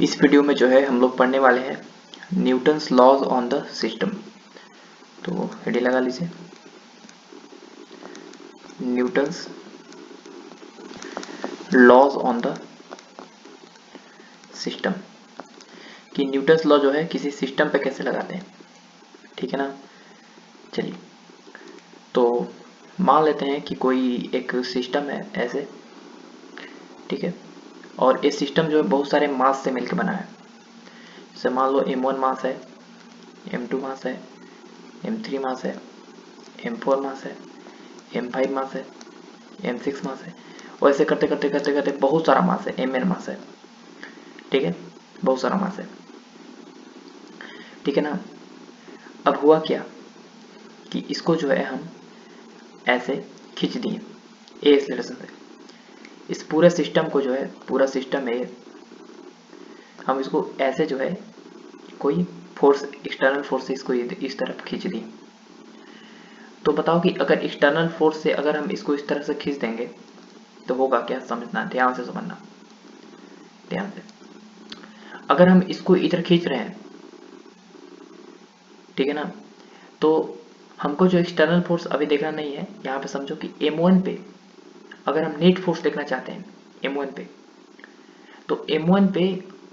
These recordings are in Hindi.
इस वीडियो में जो है हम लोग पढ़ने वाले हैं Newton's laws on the system. तो हेडिंग लगा लीजिए, Newton's laws on the system, कि न्यूटन्स लॉ जो है किसी सिस्टम पे कैसे लगाते हैं। ठीक है ना। चलिए, तो मान लेते हैं कि कोई एक सिस्टम है ऐसे, ठीक है, और ये सिस्टम जो है बहुत सारे मास से मिलकर बना है। जैसे मान लो m1 मास है, m2 मास है, m3 मास है, m4 मास है, m5 मास है, m6 मास है, और ऐसे करते करते करते करते बहुत सारा मास है, mn मास है। ठीक है, बहुत सारा मास है। ठीक है ना। अब हुआ क्या कि इसको जो है हम ऐसे खींच दिए ए एक्सेलरेशन से। इस पूरे सिस्टम को जो है, पूरा सिस्टम है, हम इसको ऐसे जो है कोई फोर्स, एक्सटर्नल फोर्स से इसको इस तरफ खींच दिए। तो बताओ कि अगर एक्सटर्नल फोर्स से अगर हम इसको इस तरह से खींच देंगे तो होगा क्या, समझना, ध्यान से समझना, ध्यान से। अगर हम इसको इधर खींच रहे हैं, ठीक है ना, तो हमको जो एक्सटर्नल फोर्स अभी देखना नहीं है। यहाँ पे समझो कि m1 पे अगर हम नेट फोर्स देखना चाहते हैं m1 पे, तो m1 पे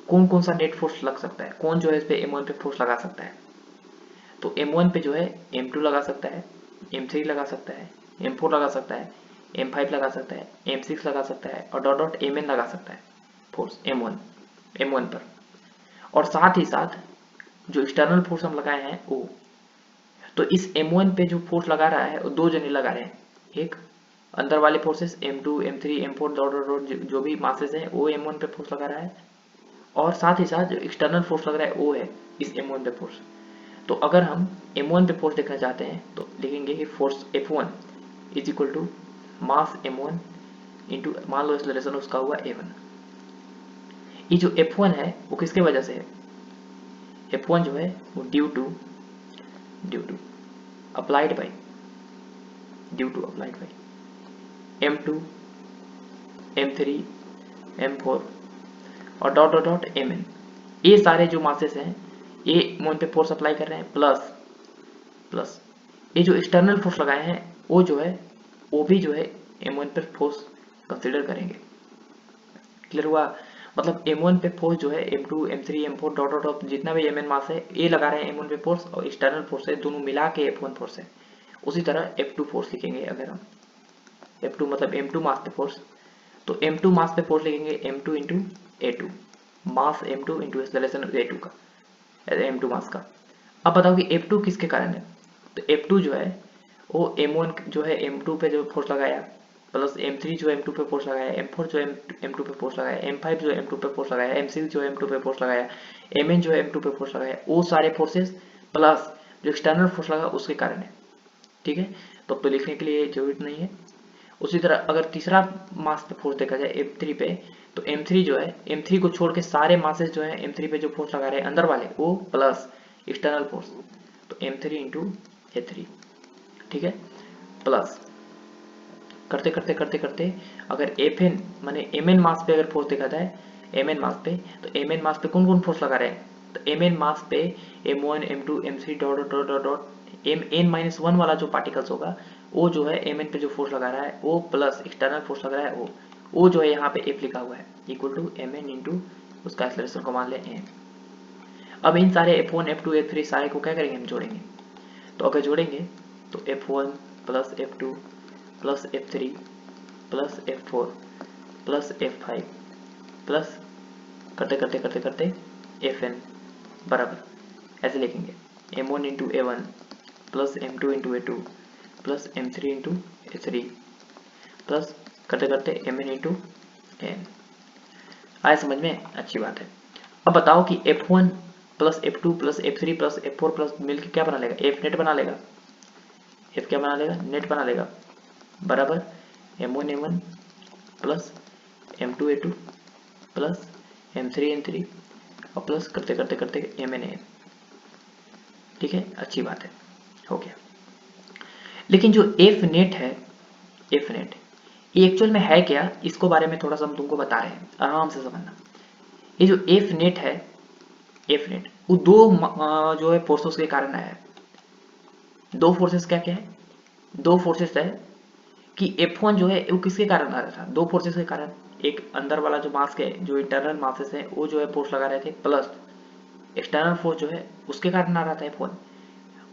कौन कौन सा नेट फोर्स लग सकता है, कौन जो है इस पे m1 पे फोर्स लगा सकता है। तो m1 पे जो है m2 लगा सकता है, m3 लगा सकता है, m4 लगा सकता है, m5 लगा सकता है, m6 लगा सकता है, और डॉट डॉट mn लगा सकता है फोर्स m1 पर। और साथ ही साथ जो एक्सटर्नल फोर्स हम लगाए हैं वो, तो इस m1 पे जो फोर्स लगा रहा है वो दो जने लगा रहे हैं। एक अंदर वाले forces m2 m3 m4 dot dot dot जो भी मासेस हैं वो m1 पे फोर्स लगा रहा है, और साथ ही साथ जो एक्सटर्नल फोर्स लग रहा है वो है इस m1 पे फोर्स। तो अगर हम m1 पे फोर्स देखना चाहते हैं तो लिखेंगे कि force F1 is equal to mass m1 into, मान लो एक्सेलरेशन उसका हुआ a1। ये जो F1 है वो किसके वजह से है, F1 जो है वो due to applied by m2 m3 m4 और डॉट डॉट डॉट mn, ये सारे जो मासेस हैं ये m1 पे फोर्स अप्लाई कर रहे हैं, प्लस ये जो एक्सटर्नल फोर्स लगाए हैं वो जो है वो भी जो है m1 पे फोर्स कंसिडर करेंगे। क्लियर हुआ। मतलब m1 पे फोर्स जो है m2 m3 m4 dot dot dot जितना भी mn मास है ये लगा रहे हैं m1 पे फोर्स, और एक्सटर्नल फोर्स है दोनों मिला के F1 फोर्स है। उसी तरह F2 फोर्स लिखेंगे। अगर हम F2 मतलब m2 मास पे फोर्स, तो m2 मास पे फोर्स लिखेंगे m2 इंटू a2, मास m2 इंटू एक्सेलरेशन a2 का, m2 मास का। अब बताओ कि F2 किसके कारण है। तो F2 जो है वो m1 जो है m2 पे जो फोर्स लगाया, प्लस m3 जो m2 पे फोर्स लगाया, m4 जो m2 पे फोर्स लगाया, m5 जो m2 पे फोर्स लगाया, m6 जो m2 पे फोर्स लगाया, mn जो m2 पे फोर्स लगाया, वो सारे फोर्सेस प्लस जो एक्सटर्नल फोर्स लगा उसके कारण है। ठीक है, तो लिखने के लिए जरूरत नहीं है। उसी तरह अगर तीसरा मास पे फोर्स देखा जाए m3 पे, तो m3 जो है, m3 को छोड़ के सारे मासेस जो है m3 पे जो फोर्स लगा रहे हैं अंदर वाले वो प्लस एक्सटर्नल फोर्स, तो m3 इंटू a3। ठीक है, प्लस करते करते करते करते अगर Fn माने mn मास पे अगर फोर्स देखा जाए, mn मास पे, तो mn मास पे कौन कौन फोर्स लगा रहे हैं। तो mn मास पे m1 m2 m3 dot dot dot dot mn-1 वाला जो पार्टिकल्स होगा वो जो है mn पे जो फोर्स लगा रहा है वो प्लस एक्सटर्नल फोर्स लग रहा है वो जो है यहाँ पे F लिखा हुआ है इक्वल टू mn इंटू उसका एक्सेलरेशन को मान ले m। अब इन सारे F1 F2 F3 सारे को क्या करेंगे, हम जोड़ेंगे। तो अगर जोड़ेंगे तो F1 plus F2 plus F3 plus F4 plus F5 plus करते करते करते करते Fn बराबर ऐसे लिखेंगे m1 into a1 plus m2 into a2 plus m3 into a3 plus करते करते mn इंटू n। आए समझ में, अच्छी बात है। अब बताओ कि F1 plus F2 plus F3 plus F4 plus मिलकर क्या बना लेगा, F नेट बना लेगा। F क्या बना लेगा, नेट बना लेगा, बराबर m1 a1 plus m2 a2 plus m3 n3 और प्लस करते करते करते mn n। ठीक है, अच्छी बात है, हो गया। लेकिन जो F नेट है, F नेट ये एक्चुअल में है क्या, इसको बारे में थोड़ा सा हम तुमको बता रहे हैं, आराम से समझना। ये जो एफ नेट है, एफ नेट वो दो जो है फोर्सेस के कारण आया है। दो फोर्सेस क्या क्या है, दो फोर्सेस है कि F1 जो है वो किसके कारण आ रहा था, दो फोर्सेस के कारण। एक अंदर वाला जो मास है, जो इंटरनल मासेस है वो जो है फोर्स लगा रहे थे, प्लस एक्सटर्नल फोर्स जो है उसके कारण आ रहा था F1।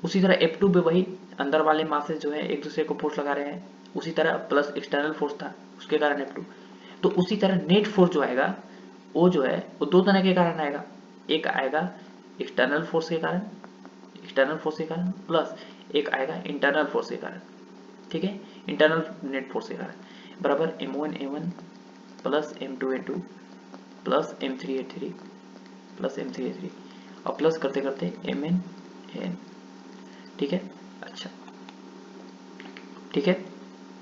उसी तरह F2 भी वही, अंदर वाले मासेस जो है एक दूसरे को फोर्स लगा रहे हैं, उसी तरह प्लस एक्सटर्नल फोर्स था उसके कारण F2। तो उसी तरह नेट फोर्स जो आएगा वो जो है वो दो तरह के कारण आएगा। एक आएगा एक्सटर्नल फोर्स के कारण, एक्सटर्नल फोर्स के कारण, प्लस एक आएगा इंटरनल फोर्स के कारण। ठीक है, इंटरनल नेट फोर्स के कारण बराबर M1A1 plus M2A2 plus M3A3 plus M3A3 और प्लस करते करते MnAn। ठीक है, अच्छा ठीक है,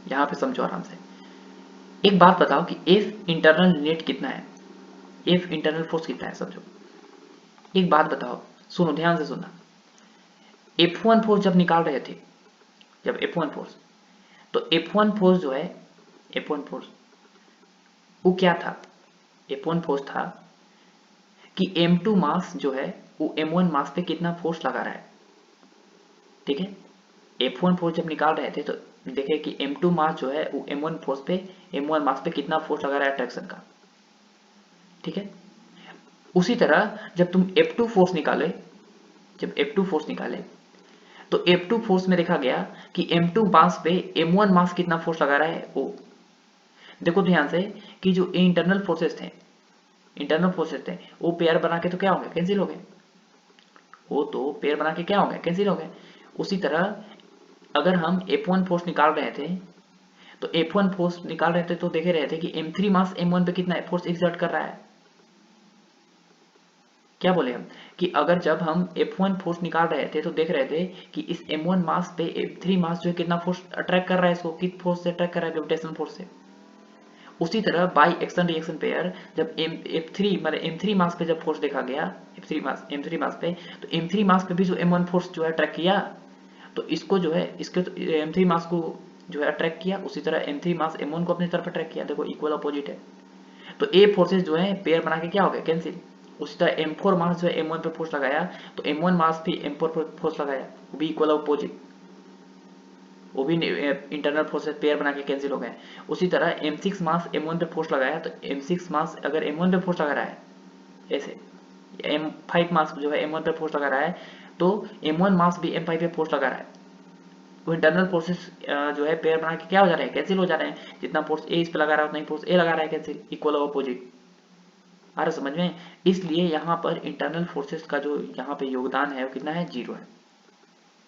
यहाँ पे समझो आराम से। एक बात बताओ कि F इंटरनल नेट कितना है, F इंटरनल फोर्स कितना है, समझो। एक बात बताओ, सुनो ध्यान से सुनना। F1 फोर्स जब निकाल रहे थे, जब F1 फोर्स, तो F1 फोर्स जो है, F1 फोर्स वो क्या था, F1 फोर्स था कि M2 मास जो है वो M1 मास पे कितना फोर्स लगा रहा है। ठीक है, F1 फोर्स जब निकाल रहे थे तो देखे कि M2 मास जो है वो M1 फोर्स पे, M1 मास पे कितना फोर्स लगा रहा है अट्रैक्शन का। ठीक है, उसी तरह जब तुम F2 फोर्स निकाले, जब F2 फोर्स निकाले तो F2 फोर्स में देखा गया कि M2 मास पे M1 मास कितना फोर्स लगा रहा है वो। देखो ध्यान से कि जो इंटरनल फोर्सेस थे, इंटरनल फोर्सेस थे वो पेयर बना के तो क्या हो गए, कैंसिल हो गए। वो तो पेयर बना के क्या हो गए, कैंसिल हो गए। उसी तरह अगर हम F1 फोर्स निकाल रहे थे तो F1 फोर्स निकाल रहे थे तो देखे रहे थे कि M3 मास M1 पे कितना फोर्स एक्सर्ट कर रहा है। क्या बोले हम कि अगर जब हम F1 फोर्स निकाल रहे थे तो देख रहे थे कि इस M1 मास पे F3 मास जो है कितना फोर्स अट्रैक्ट कर रहा है, इसको किस फोर्स से अट्रैक्ट कर रहा है, ग्रेविटेशनल फोर्स से। उसी तरह बाई एक्शन रिएक्शन पेयर जब F3 मतलब M3 मास पे जब फोर्स देखा गया, M3 मास पे, तो M3 मास पे भी जो M1 फोर्स जो है अट्रैक्ट किया, तो इसको जो है इसके तो M3 मास को जो है अट्रैक्ट किया, उसी तरह M3 मास M1 को अपनी तरफ अट्रैक्ट किया। देखो इक्वल अपोजिट है, तो ए फोर्सेस जो है पेयर बना के क्या हो गया, कैंसिल। उसी तरह M4 मास जो है M1 पे फोर्स लगाया तो M1 मास भी M4 पे फोर्स लगाया, वो भी इक्वल अपोजिट, वो भी इंटरनल फोर्सेस पेयर बना के कैंसिल हो गए। उसी तरह M6 मास M1 पे फोर्स लगाया तो M6 मास अगर M1 पे फोर्स लगा रहा है ऐसे, M5 मास जो है M1 पे फोर्स लगा रहा है तो M1 मास भी M5 पे फोर्स लगा रहा है। वो इंटरनल फोर्सेस जो है पेयर बना के क्या हो जा रहे हैं, कैंसिल हो जा रहे हैं। जितना फोर्स ए इस पे लगा रहा है उतना ही फोर्स ए लगा रहा है, कैंसिल, इक्वल अपोजिट। आ रहा समझ में। इसलिए यहाँ पर इंटरनल फोर्सेस का जो यहाँ पे योगदान है वो कितना है, 0 है।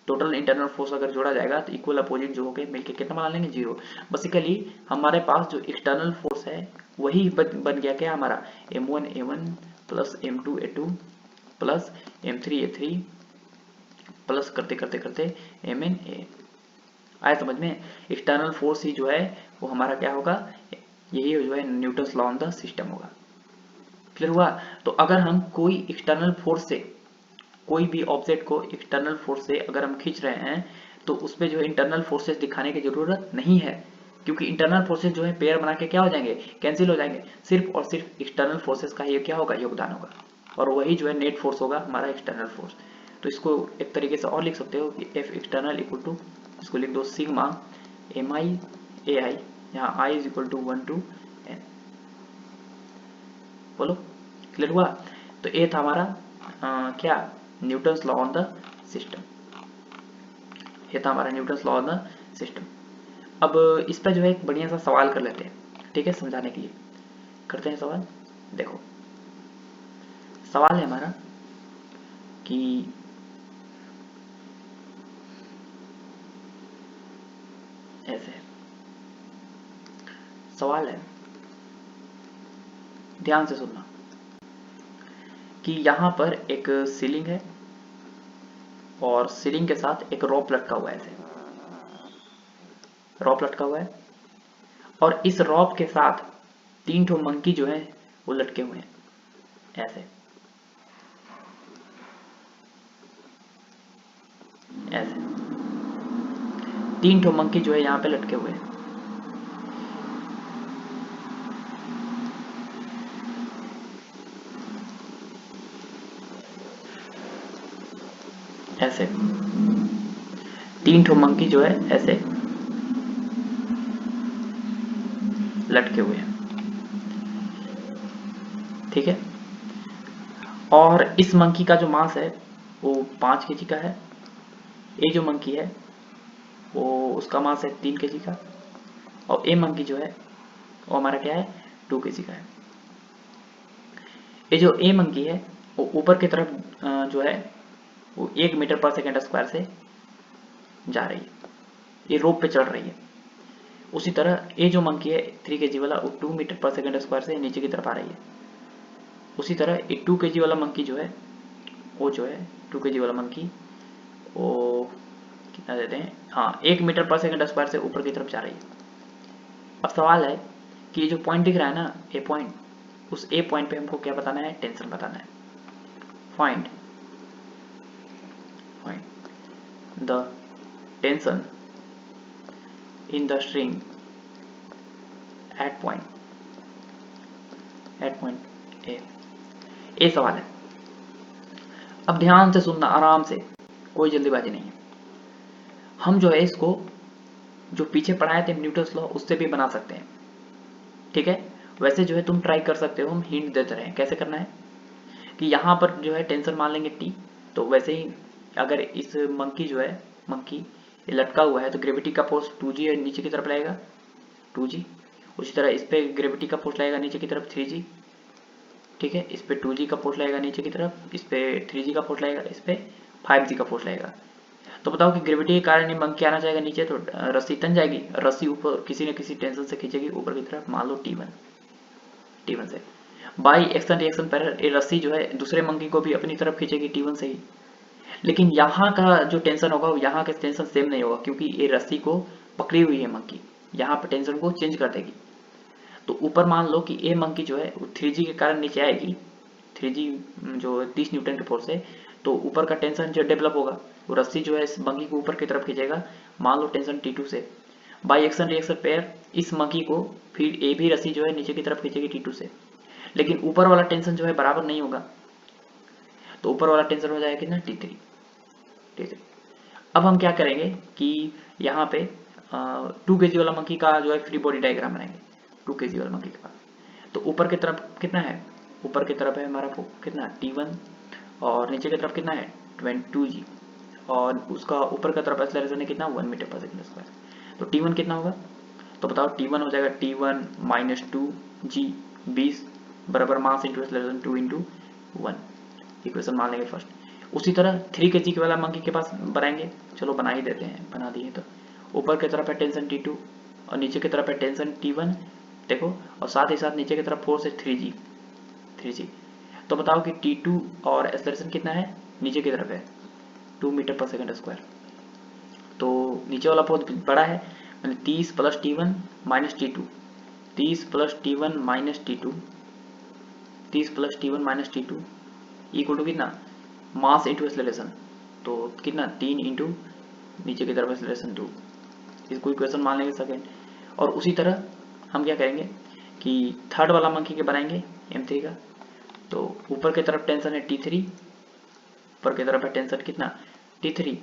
टोटल इंटरनल फोर्स अगर जोड़ा जाएगा तो इक्वल अपोजिट जो हो गए मिलकर कितना बना लेंगे, 0। बेसिकली हमारे पास जो एक्सटर्नल फोर्स है वही बन गया क्या हमारा, M1A1 plus M2A2 plus M3A3 plus करते करते करते MnA। आया समझ में। एक्सटर्नल फोर्स ही जो है वो हमारा क्या होगा, यही जो है Newton's law on the system होगा। क्लियर हुआ। तो अगर हम कोई एक्सटर्नल फोर्स से कोई भी ऑब्जेक्ट को एक्सटर्नल फोर्स से अगर हम खींच रहे हैं तो उसमें जो है इंटरनल फोर्सेस दिखाने की जरूरत नहीं है, क्योंकि इंटरनल फोर्सेस जो है पेयर बना के क्या हो जाएंगे, कैंसिल हो जाएंगे। सिर्फ और सिर्फ एक्सटर्नल फोर्सेस का ही क्या होगा, योगदान होगा, और वही जो है नेट फोर्स होगा हमारा एक्सटर्नल फोर्स। तो इसको एक तरीके से और लिख सकते हो कि एफ एक्सटर्नल इक्वल टू, इसको लिख दो सिग्मा MI/AI, यहाँ I is equal to 1 to n। बोलो क्लियर हुआ। तो ये था हमारा क्या, Newton's law on the system. ये था हमारा Newton's law on the system. अब इस पर जो है एक बढ़िया सा सवाल कर लेते हैं, ठीक है, समझाने के लिए करते हैं सवाल। देखो सवाल है हमारा कि ऐसे है, सवाल है, ध्यान से सुनना, कि यहाँ पर एक सीलिंग है और सीलिंग के साथ एक रॉप लटका हुआ है, ऐसे रॉप लटका हुआ है, और इस रॉप के साथ 3 ठो मंकी जो है वो लटके हुए हैं ऐसे ऐसे 3 ठो मंकी जो है यहाँ पे लटके हुए हैं। ऐसे 3 ठो मंकी जो है ऐसे लटके हुए हैं, ठीक है। और इस मंकी का जो मास है वो 5 केजी का है। ये जो मंकी है वो उसका मास है 3 केजी का, और ए मंकी जो है वो हमारा क्या है 2 केजी का है। ये जो ए मंकी है वो ऊपर की तरफ जो है वो 1 मीटर पर सेकेंड स्क्वायर से जा रही है, ये रोप पे चढ़ रही है। उसी तरह ये जो मंकी है 3 केजी वाला वो 2 मीटर पर सेकेंड स्क्वायर से नीचे की तरफ आ रही है। उसी तरह ये 2 केजी वाला मंकी जो है वो जो है 2 केजी वाला मंकी वो कितना देते हैं, हाँ 1 मीटर पर सेकेंड स्क्वायर से ऊपर की तरफ जा रही है। अब सवाल है कि ये जो पॉइंट दिख रहा है ना ए पॉइंट, उस ए पॉइंट पे हमको क्या बताना है, टेंशन बताना है। Find the tension in the string at point A. ये सवाल है। अब ध्यान से सुनना, आराम से, कोई जल्दीबाजी नहीं है। हम जो है इसको जो पीछे पढ़ाए थे न्यूटन्स लॉ उससे भी बना सकते हैं, ठीक है। वैसे जो है तुम ट्राई कर सकते हो, हम हिंट देते रहे कैसे करना है कि यहाँ पर जो है टेंशन मान लेंगे टी, तो वैसे ही अगर इस मंकी जो है मंकी लटका हुआ है तो ग्रेविटी का फोर्स 2g है, नीचे की तरफ लगेगा 2g। उसी तरह इस पे ग्रेविटी का फोर्स लगेगा नीचे की तरफ 3g, ठीक है। इस पे 2g का फोर्स लगेगा नीचे की तरफ, इस पे 3g का फोर्स लगेगा, इस पे 5g का फोर्स लगेगा। तो बताओ कि ग्रेविटी के कारण ये मंकी आना चाहेगा नीचे, तो रस्सी तन जाएगी, रस्सी ऊपर किसी न किसी टेंशन से खींचेगी ऊपर की तरफ, मान लो T1 से। बाई एक्शन रिएक्शन पर ये रस्सी जो है दूसरे मंकी को भी अपनी तरफ खींचेगी T1 से ही। लेकिन यहाँ का जो टेंशन होगा वो यहाँ के टेंशन सेम नहीं होगा, क्योंकि ये रस्सी को पकड़ी हुई है मंकी, यहाँ पर टेंशन को चेंज कर देगी। तो ऊपर मान लो कि ए मंकी जो है 3g के कारण नीचे आएगी, 3g जो 30 न्यूटन के फोर्स है, तो ऊपर का टेंशन जो डेवलप होगा वो रस्सी जो है इस मंकी को ऊपर की तरफ खींचेगा, मान लो टेंशन T2 से। बाई एक्शन रिएक्शन पेयर इस मंकी को फिर ए भी रस्सी जो है नीचे की तरफ खींचेगी T2 से, लेकिन ऊपर वाला टेंशन जो है बराबर नहीं होगा, तो ऊपर वाला टेंशन हो जाएगा कितना T3। अब हम क्या करेंगे कि यहाँ पे 2 केजी वाला मंकी का जो है फ्री बॉडी डायग्राम बनाएंगे। 2 केजी वाला मंकी के पास तो ऊपर की तरफ कितना है, ऊपर की तरफ है हमारा कितना T1, और नीचे की तरफ कितना है 2g, और उसका ऊपर की तरफ एक्सेलरेशन है कितना 1 मीटर पर सेकंड स्क्वायर। तो T1 कितना होगा, तो बताओ T1 हो जाएगा T1 माइनस 2g 20 बराबर मास इंटू एक्सेलरेशन 2 इंटू 1, इक्वेशन मान लेंगे फर्स्ट। उसी तरह 3 केजी के वाला मंकी के पास बनाएंगे, चलो बना ही देते हैं, बना दिए। तो ऊपर की तरफ है टेंशन T2 और नीचे की तरफ है टेंशन T1 देखो, और साथ ही साथ नीचे की तरफ फोर्स है 3g। तो बताओ कि T2 और एक्सेलरेशन कितना है, नीचे की तरफ है 2 मीटर पर सेकंड स्क्वायर, तो नीचे वाला बहुत बड़ा है, 30 plus T1 minus T2, 30 plus T1 minus T2, 30 plus T1 minus T2 equal to कितना, मास इंटू एक्सेलरेशन, तो कितना 3 इंटू नीचे की तरफ एक्सेलरेशन 2, इसको इक्वेशन मान लेंगे सेकेंड। और उसी तरह हम क्या करेंगे कि थर्ड वाला मंकी के बनाएंगे M3 का, तो ऊपर की तरफ टेंशन है T3, ऊपर की तरफ है टेंशन कितना T3,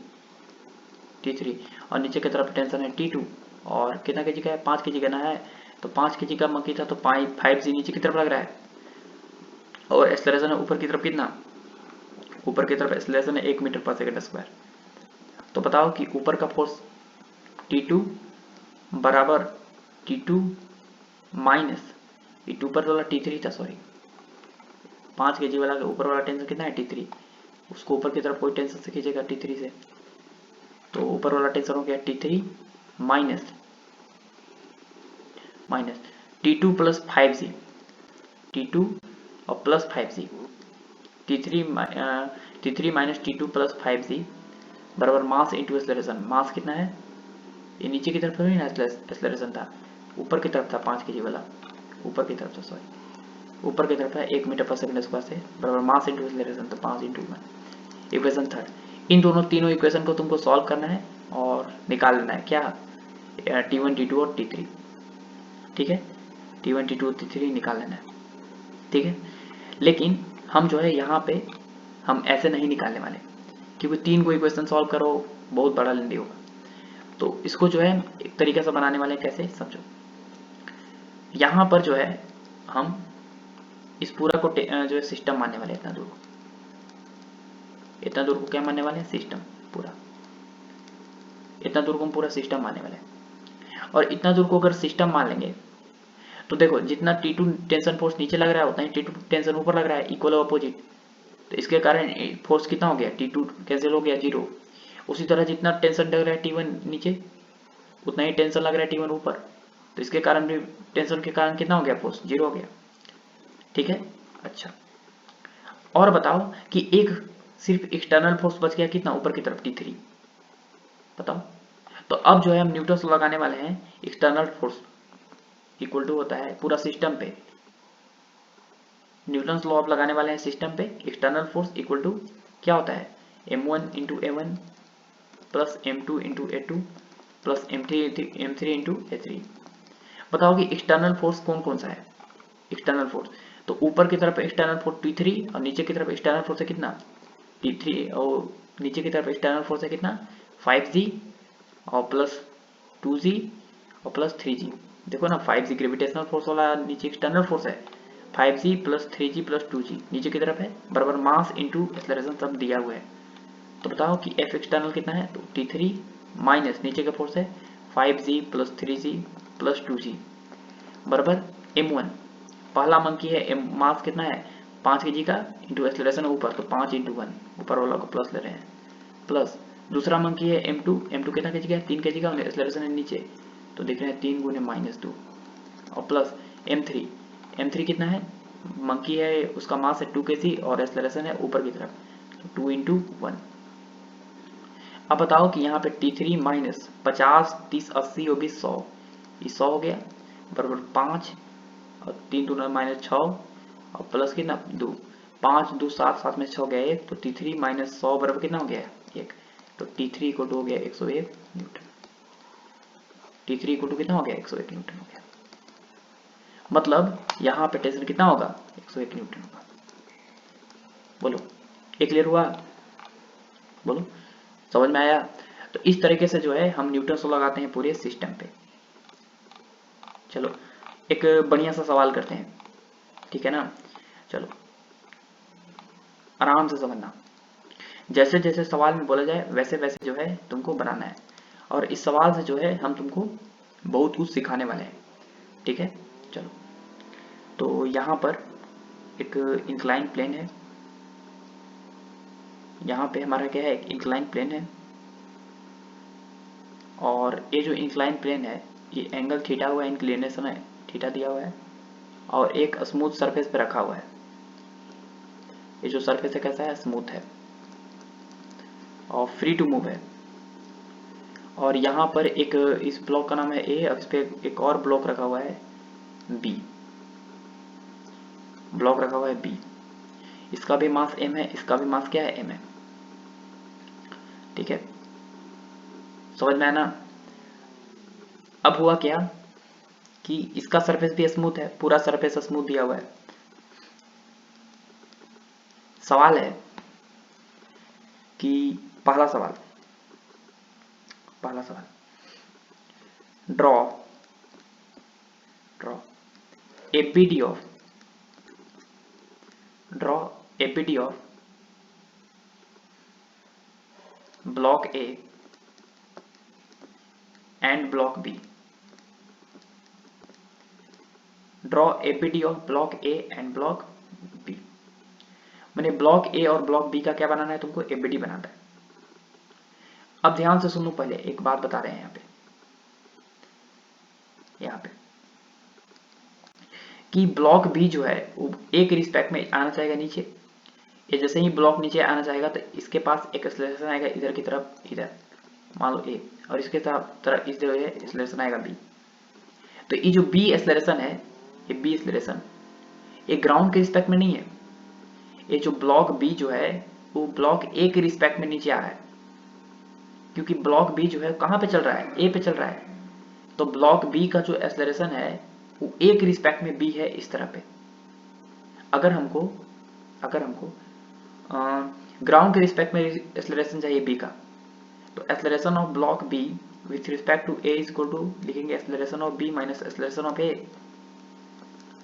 और नीचे की तरफ टेंशन है T2, और कितना केजी का है 5 केजी का ना है, तो 5 केजी का मंकी था तो 5g नीचे की तरफ लग रहा है, और एक्सेलरेशन है ऊपर की तरफ कितना, ऊपर की तरफ एक्सेलरेशन है 1 मीटर पर सेकंड स्क्वायर। तो बताओ कि ऊपर का फोर्स T2 बराबर T2 माइनस ऊपर वाला T3 था, सॉरी 5 केजी वाला का ऊपर वाला टेंशन कितना है T3, उसको ऊपर की तरफ कोई टेंशन से खींचेगा T3 से, तो ऊपर वाला टेंशन हो गया T3 minus T2 plus 5g, T2 और plus 5g, T3 minus T2 plus 5g बराबर मास इंटू एक्सेलरेशन। मास कितना है, ये नीचे की तरफ तो नहीं ना एक्सेलरेशन था, ऊपर की तरफ था 5 केजी वाला, ऊपर की तरफ था, सॉरी ऊपर की तरफ है 1 मीटर पर सेकंड स्क्वायर से बराबर मास इंटू एक्सेलरेशन, तो 5 इंटू 1। इक्वेशन थर्ड, इन दोनों तीनों इक्वेशन को तुमको सॉल्व करना है और निकाल लेना है क्या, T1 T2 और T3, ठीक है, T1 T2 और T3 निकाल लेना है, ठीक है। लेकिन हम जो है यहाँ पे हम ऐसे नहीं निकालने वाले, क्योंकि 3 को इक्वेशन सॉल्व करो बहुत बड़ा लेंदी होगा। तो इसको जो है एक तरीके से बनाने वाले कैसे समझो। यहाँ पर जो है हम इस पूरा को जो है सिस्टम मानने वाले, इतना दूर को क्या मानने वाले हैं, सिस्टम। पूरा इतना दूर को हम पूरा सिस्टम मानने वाले हैं। और इतना दूर को अगर सिस्टम मान लेंगे तो देखो जितना T2 टेंशन फोर्स नीचे लग रहा है उतना ही T2 टेंशन ऊपर लग रहा है, इक्वल अपोजिट। तो इसके कारण फोर्स कितना हो गया, T2 कैंसिल हो गया, 0। उसी तरह जितना टेंशन लग रहा है T1 नीचे उतना ही टेंशन लग रहा है T1 ऊपर। तो इसके कारण भी टेंशन के कारण कितना हो गया, फोर्स 0 हो गया। ठीक है। अच्छा, और बताओ कि एक सिर्फ एक्सटर्नल फोर्स बच गया कितना, ऊपर की तरफ T3। बताओ। तो अब जो है हम न्यूटन लॉ लगाने वाले हैं। एक्सटर्नल फोर्स इक्वल टू होता है पूरा सिस्टम पे, न्यूटन लॉ अब लगाने वाले हैं सिस्टम पे। एक्सटर्नल फोर्स इक्वल टू क्या होता है, m1 into a1 plus m2 into a2 plus m3 into a3। बताओ कि एक्सटर्नल फोर्स कौन कौन सा है। एक्सटर्नल फोर्स तो ऊपर की तरफ एक्सटर्नल फोर्स T3 और नीचे की तरफ एक्सटर्नल फोर्स है कितना, T3, और नीचे की तरफ एक्सटर्नल फोर्स है कितना, 5G और प्लस 2G और प्लस 3G। देखो ना 5G ग्रेविटेशनल फोर्स वाला नीचे एक्सटर्नल फोर्स है, 5G plus 3G plus 2G नीचे की तरफ है, बराबर मास इंटू एक्सेलरेशन सब दिया हुआ है। तो बताओ कि F एक्सटर्नल कितना है, तो T3 माइनस नीचे का फोर्स है 5G plus 3G plus 2G बराबर m1। पहला मंकी है मास कितना है 5 kg का इंटू एक्सेलरेशन ऊपर, तो 5 इंटू 1 ऊपर वाला को प्लस ले रहे हैं, प्लस दूसरा मंकी है m2 कितना kg का, 3 kg का, एक्सेलरेशन है नीचे तो देख रहे हैं 3 गुने -2 और प्लस m3 कितना है, मंकी है उसका मास है 2 kg और एक्सेलरेशन है ऊपर की तरफ, तो 2 इंटू 1। अब बताओ कि यहाँ पे T3 माइनस 50 30 80 होगी 100, ये 100 हो गया बराबर 5 और 3 दूना माइनस 6 और प्लस कितना 2, 5 2 7 7 में 6 गया 1, तो T3 माइनस 100 बराबर कितना हो गया 1। तो T3 को हो गया 101 न्यूटन। T3 को कितना हो गया 101 न्यूटन हो गया। मतलब यहाँ पे टेंशन कितना होगा 101 न्यूटन होगा। बोलो ये क्लियर हुआ, बोलो समझ में आया। तो इस तरीके से जो है हम न्यूटन लॉ लगाते हैं पूरे सिस्टम पे। चलो एक बढ़िया सा सवाल करते हैं, ठीक है ना। चलो आराम से समझना, जैसे जैसे सवाल में बोला जाए वैसे वैसे जो है तुमको बनाना है, और इस सवाल से जो है हम तुमको बहुत कुछ सिखाने वाले हैं, ठीक है। चलो तो यहाँ पर एक इंक्लाइन प्लेन है, यहाँ पे हमारा क्या है एक इंक्लाइन प्लेन है, और ये जो इंक्लाइन प्लेन है ये एंगल थीटा हुआ है, इंक्लिनेशन है थीटा दिया हुआ है, और एक स्मूथ सरफेस पे रखा हुआ है। ये जो सरफेस है कैसा है, स्मूथ है और फ्री टू मूव है। और यहाँ पर एक इस ब्लॉक का नाम है ए, और इस पे एक और ब्लॉक रखा हुआ है बी, ब्लॉक रखा हुआ है बी। इसका भी मास m है, इसका भी मास क्या है m है, ठीक है। समझ में आया ना। अब हुआ क्या कि इसका सरफेस भी स्मूथ है, पूरा सरफेस स्मूथ दिया हुआ है। सवाल है कि पहला सवाल draw ABD of block A and block B। Draw ABD of block A and block B। मैंने ब्लॉक A और ब्लॉक B का क्या बनाना है, तुमको ABD बनाना है। अब ध्यान से सुनो, पहले एक बात बता रहे हैं यहाँ पे कि ब्लॉक B जो है वो A के रिस्पेक्ट में आना चाहेगा नीचे। ये जैसे ही ब्लॉक नीचे आना चाहेगा तो इसके पास एक एक्सेलरेशन आएगा इधर की तरफ, इधर मान लो A, और इसके तरफ इस जगह एक्सेलरेशन आएगा B। तो ये जो B एक्सेलरेशन है, ये B एक्सेलरेशन ये ग्राउंड के रिस्पेक्ट में नहीं है। ये जो ब्लॉक B जो है वो ब्लॉक A के रिस्पेक्ट में नीचे आ रहा है, क्योंकि ब्लॉक B जो है कहाँ पे चल रहा है, A पे चल रहा है। तो ब्लॉक B का जो एक्सेलरेशन है वो A के रिस्पेक्ट में B है, इस तरह पे। अगर हमको ग्राउंड के रिस्पेक्ट में एक्सेलरेशन चाहिए बी का, तो acceleration of block B with respect to A is equal to लिखेंगे acceleration of B minus acceleration of A.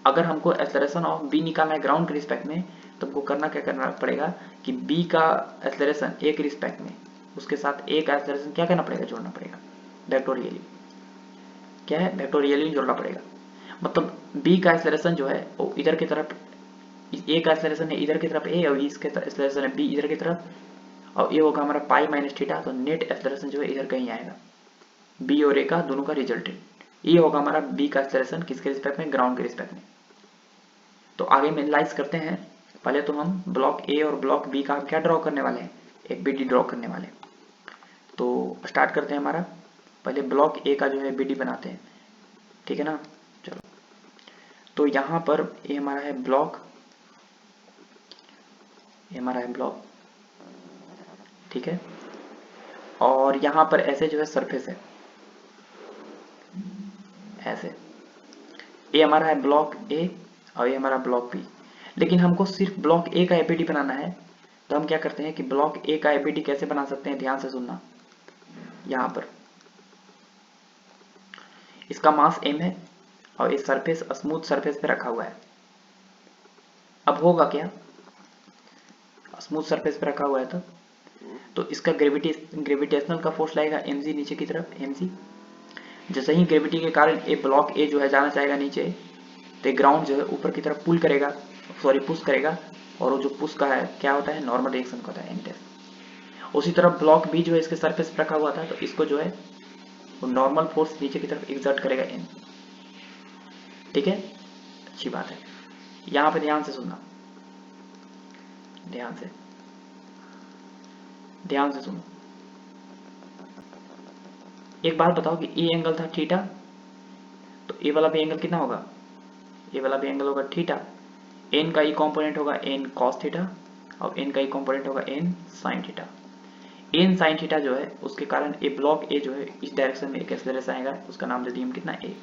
अगर हमको एक्सेलरेशन ऑफ बी निकालना है ग्राउंड के रिस्पेक्ट में, तो हमको करना क्या करना पड़ेगा कि बी का एक्सेलरेशन ए के रिस्पेक्ट में उसके साथ ए का एक्सेलरेशन क्या करना पड़ेगा, जोड़ना पड़ेगा वेक्टोरियली। क्या है, वेक्टोरियली जोड़ना पड़ेगा। मतलब बी का एक्सेलरेशन जो है वो इधर की तरफ, ए का एक्सेलरेशन है इधर की तरफ ए, और इसके एक्सेलरेशन है बी इधर की तरफ, और ये होगा हमारा पाई माइनस थीटा, तो नेट एक्सेलरेशन जो है इधर कहीं आएगा, बी और ए का दोनों का रिजल्टेंट। ये होगा हमारा बी का एक्सेलरेशन किसके रिस्पेक्ट में, ग्राउंड के रिस्पेक्ट में। तो आगे हम एनालाइज करते हैं। पहले तो हम ब्लॉक ए और ब्लॉक बी का क्या ड्रॉ करने वाले हैं, एक बीडी ड्रॉ करने वाले हैं। तो स्टार्ट करते हैं हमारा, पहले ब्लॉक ए का जो है बीडी बनाते हैं, ठीक है ना। चलो, तो यहाँ पर ये हमारा है ब्लॉक, ये हमारा है ब्लॉक, ठीक है। और यहाँ पर ऐसे जो है सरफेस है, ऐसे ये हमारा है ब्लॉक ए और ये हमारा ब्लॉक बी। लेकिन हमको सिर्फ ब्लॉक ए का एबीडी बनाना है, तो हम क्या करते हैं कि ब्लॉक ए का एबीडी कैसे बना सकते हैं, ध्यान से सुनना। यहाँ पर इसका मास m है और ये सरफेस स्मूथ सरफेस पे रखा हुआ है। अब होगा क्या, स्मूथ सरफेस पे रखा हुआ है तो इसका ग्रेविटेशनल का फोर्स लगेगा mg नीचे की तरफ, mg। जैसे ही ग्रेविटी के कारण ये ब्लॉक ए जो है जाना चाहेगा नीचे, तो ग्राउंड जो है ऊपर की तरफ पुल करेगा, सॉरी पुश करेगा, और वो जो पुश का है क्या होता है, नॉर्मल रिएक्शन का होता है, एन टेस्ट। उसी तरह ब्लॉक बी जो है इसके सरफेस पर रखा हुआ था, तो इसको जो है वो नॉर्मल फोर्स नीचे की तरफ एग्जर्ट करेगा एन, ठीक है। अच्छी बात है, यहाँ पे ध्यान से सुनना, ध्यान से सुनो। एक बात बताओ कि ए एंगल था थीटा, तो ए वाला भी एंगल कितना होगा, ए वाला भी एंगल होगा थीटा। एन का ई कॉम्पोनेंट होगा एन कॉस थीटा और एन का ई कॉम्पोनेंट होगा N sine theta. N sine theta जो है उसके कारण ए ब्लॉक ए जो है इस डायरेक्शन में एक एक्सेलरेशन आएगा, उसका नाम दे दिए हम कितना, ए,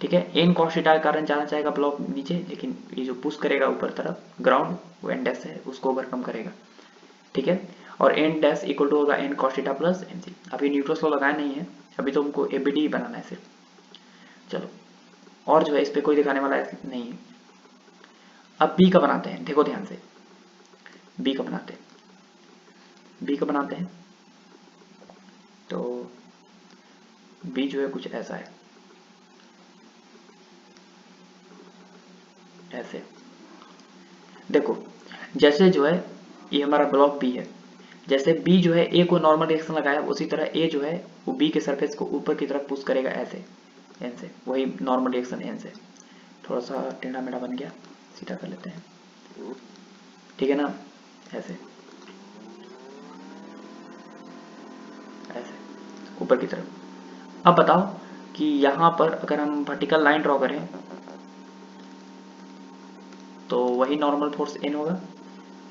ठीक है। एन कॉस थीटा के कारण जाना चाहेगा ब्लॉक नीचे, लेकिन ये जो पुश करेगा ऊपर तरफ ग्राउंड, वो एन डैश है उसको ओवरकम करेगा, ठीक है। और एन डैश इक्वल टू होगा N cos theta plus M C. अभी न्यूट्रल फ्लो लगाया नहीं है, अभी तो हमको एबीडी बनाना है सिर्फ। चलो, और जो है इस पर कोई दिखाने वाला नहीं है। अब बी का बनाते हैं, देखो ध्यान से, बी का बनाते हैं, बी का बनाते हैं। तो बी जो है कुछ ऐसा है, ऐसे देखो। जैसे जो है ये हमारा ब्लॉक बी है, जैसे बी जो है ए को नॉर्मल रिएक्शन लगाया, उसी तरह ए जो है वो बी के सरफेस को ऊपर की तरफ पुश करेगा ऐसे, एन से, वही नॉर्मल रिएक्शन एन से। थोड़ा सा टेढ़ा मेढ़ा बन गया, सीधा कर लेते हैं, ठीक है ना, ऐसे ऐसे ऊपर की तरफ। अब बताओ कि यहाँ पर अगर हम वर्टिकल लाइन ड्रॉ करें, तो वही नॉर्मल फोर्स एन होगा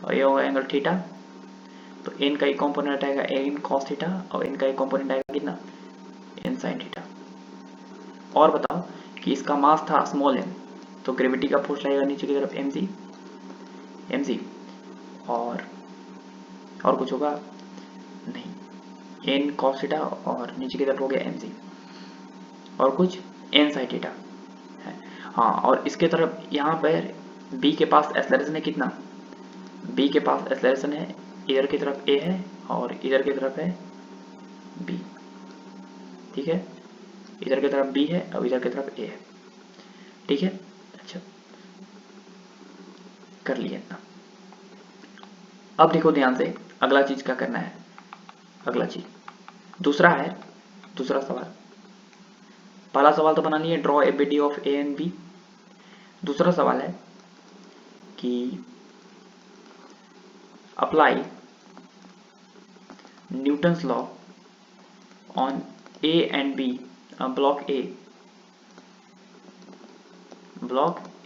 और ये होगा एंगल थीटा। तो एन का एक कॉम्पोनेंट आएगा एन कॉस थीटा और एन का एक कॉम्पोनेंट आएगा कितना, एन साइन थीटा। और बताओ कि इसका मास था स्मॉल एम, तो ग्रेविटी का फोर्स लगेगा नीचे की तरफ एम जी, और कुछ होगा नहीं, एन कॉस थीटा और नीचे की तरफ हो गया एम जी, और कुछ एन साइन थीटा है। हाँ, और इसके तरफ यहाँ पर बी के पास एक्सेलरेशन है कितना, बी के पास एक्सेलरेशन है, इधर की तरफ ए है और इधर की तरफ है बी, ठीक है। इधर की तरफ बी है और इधर की तरफ ए है, ठीक है। अच्छा, कर लिया इतना। अब देखो ध्यान से, अगला चीज क्या करना है, अगला चीज दूसरा है, दूसरा सवाल। पहला सवाल तो बना लिए, draw A B D of A and B. दूसरा सवाल है कि apply Newton's law on A and B, block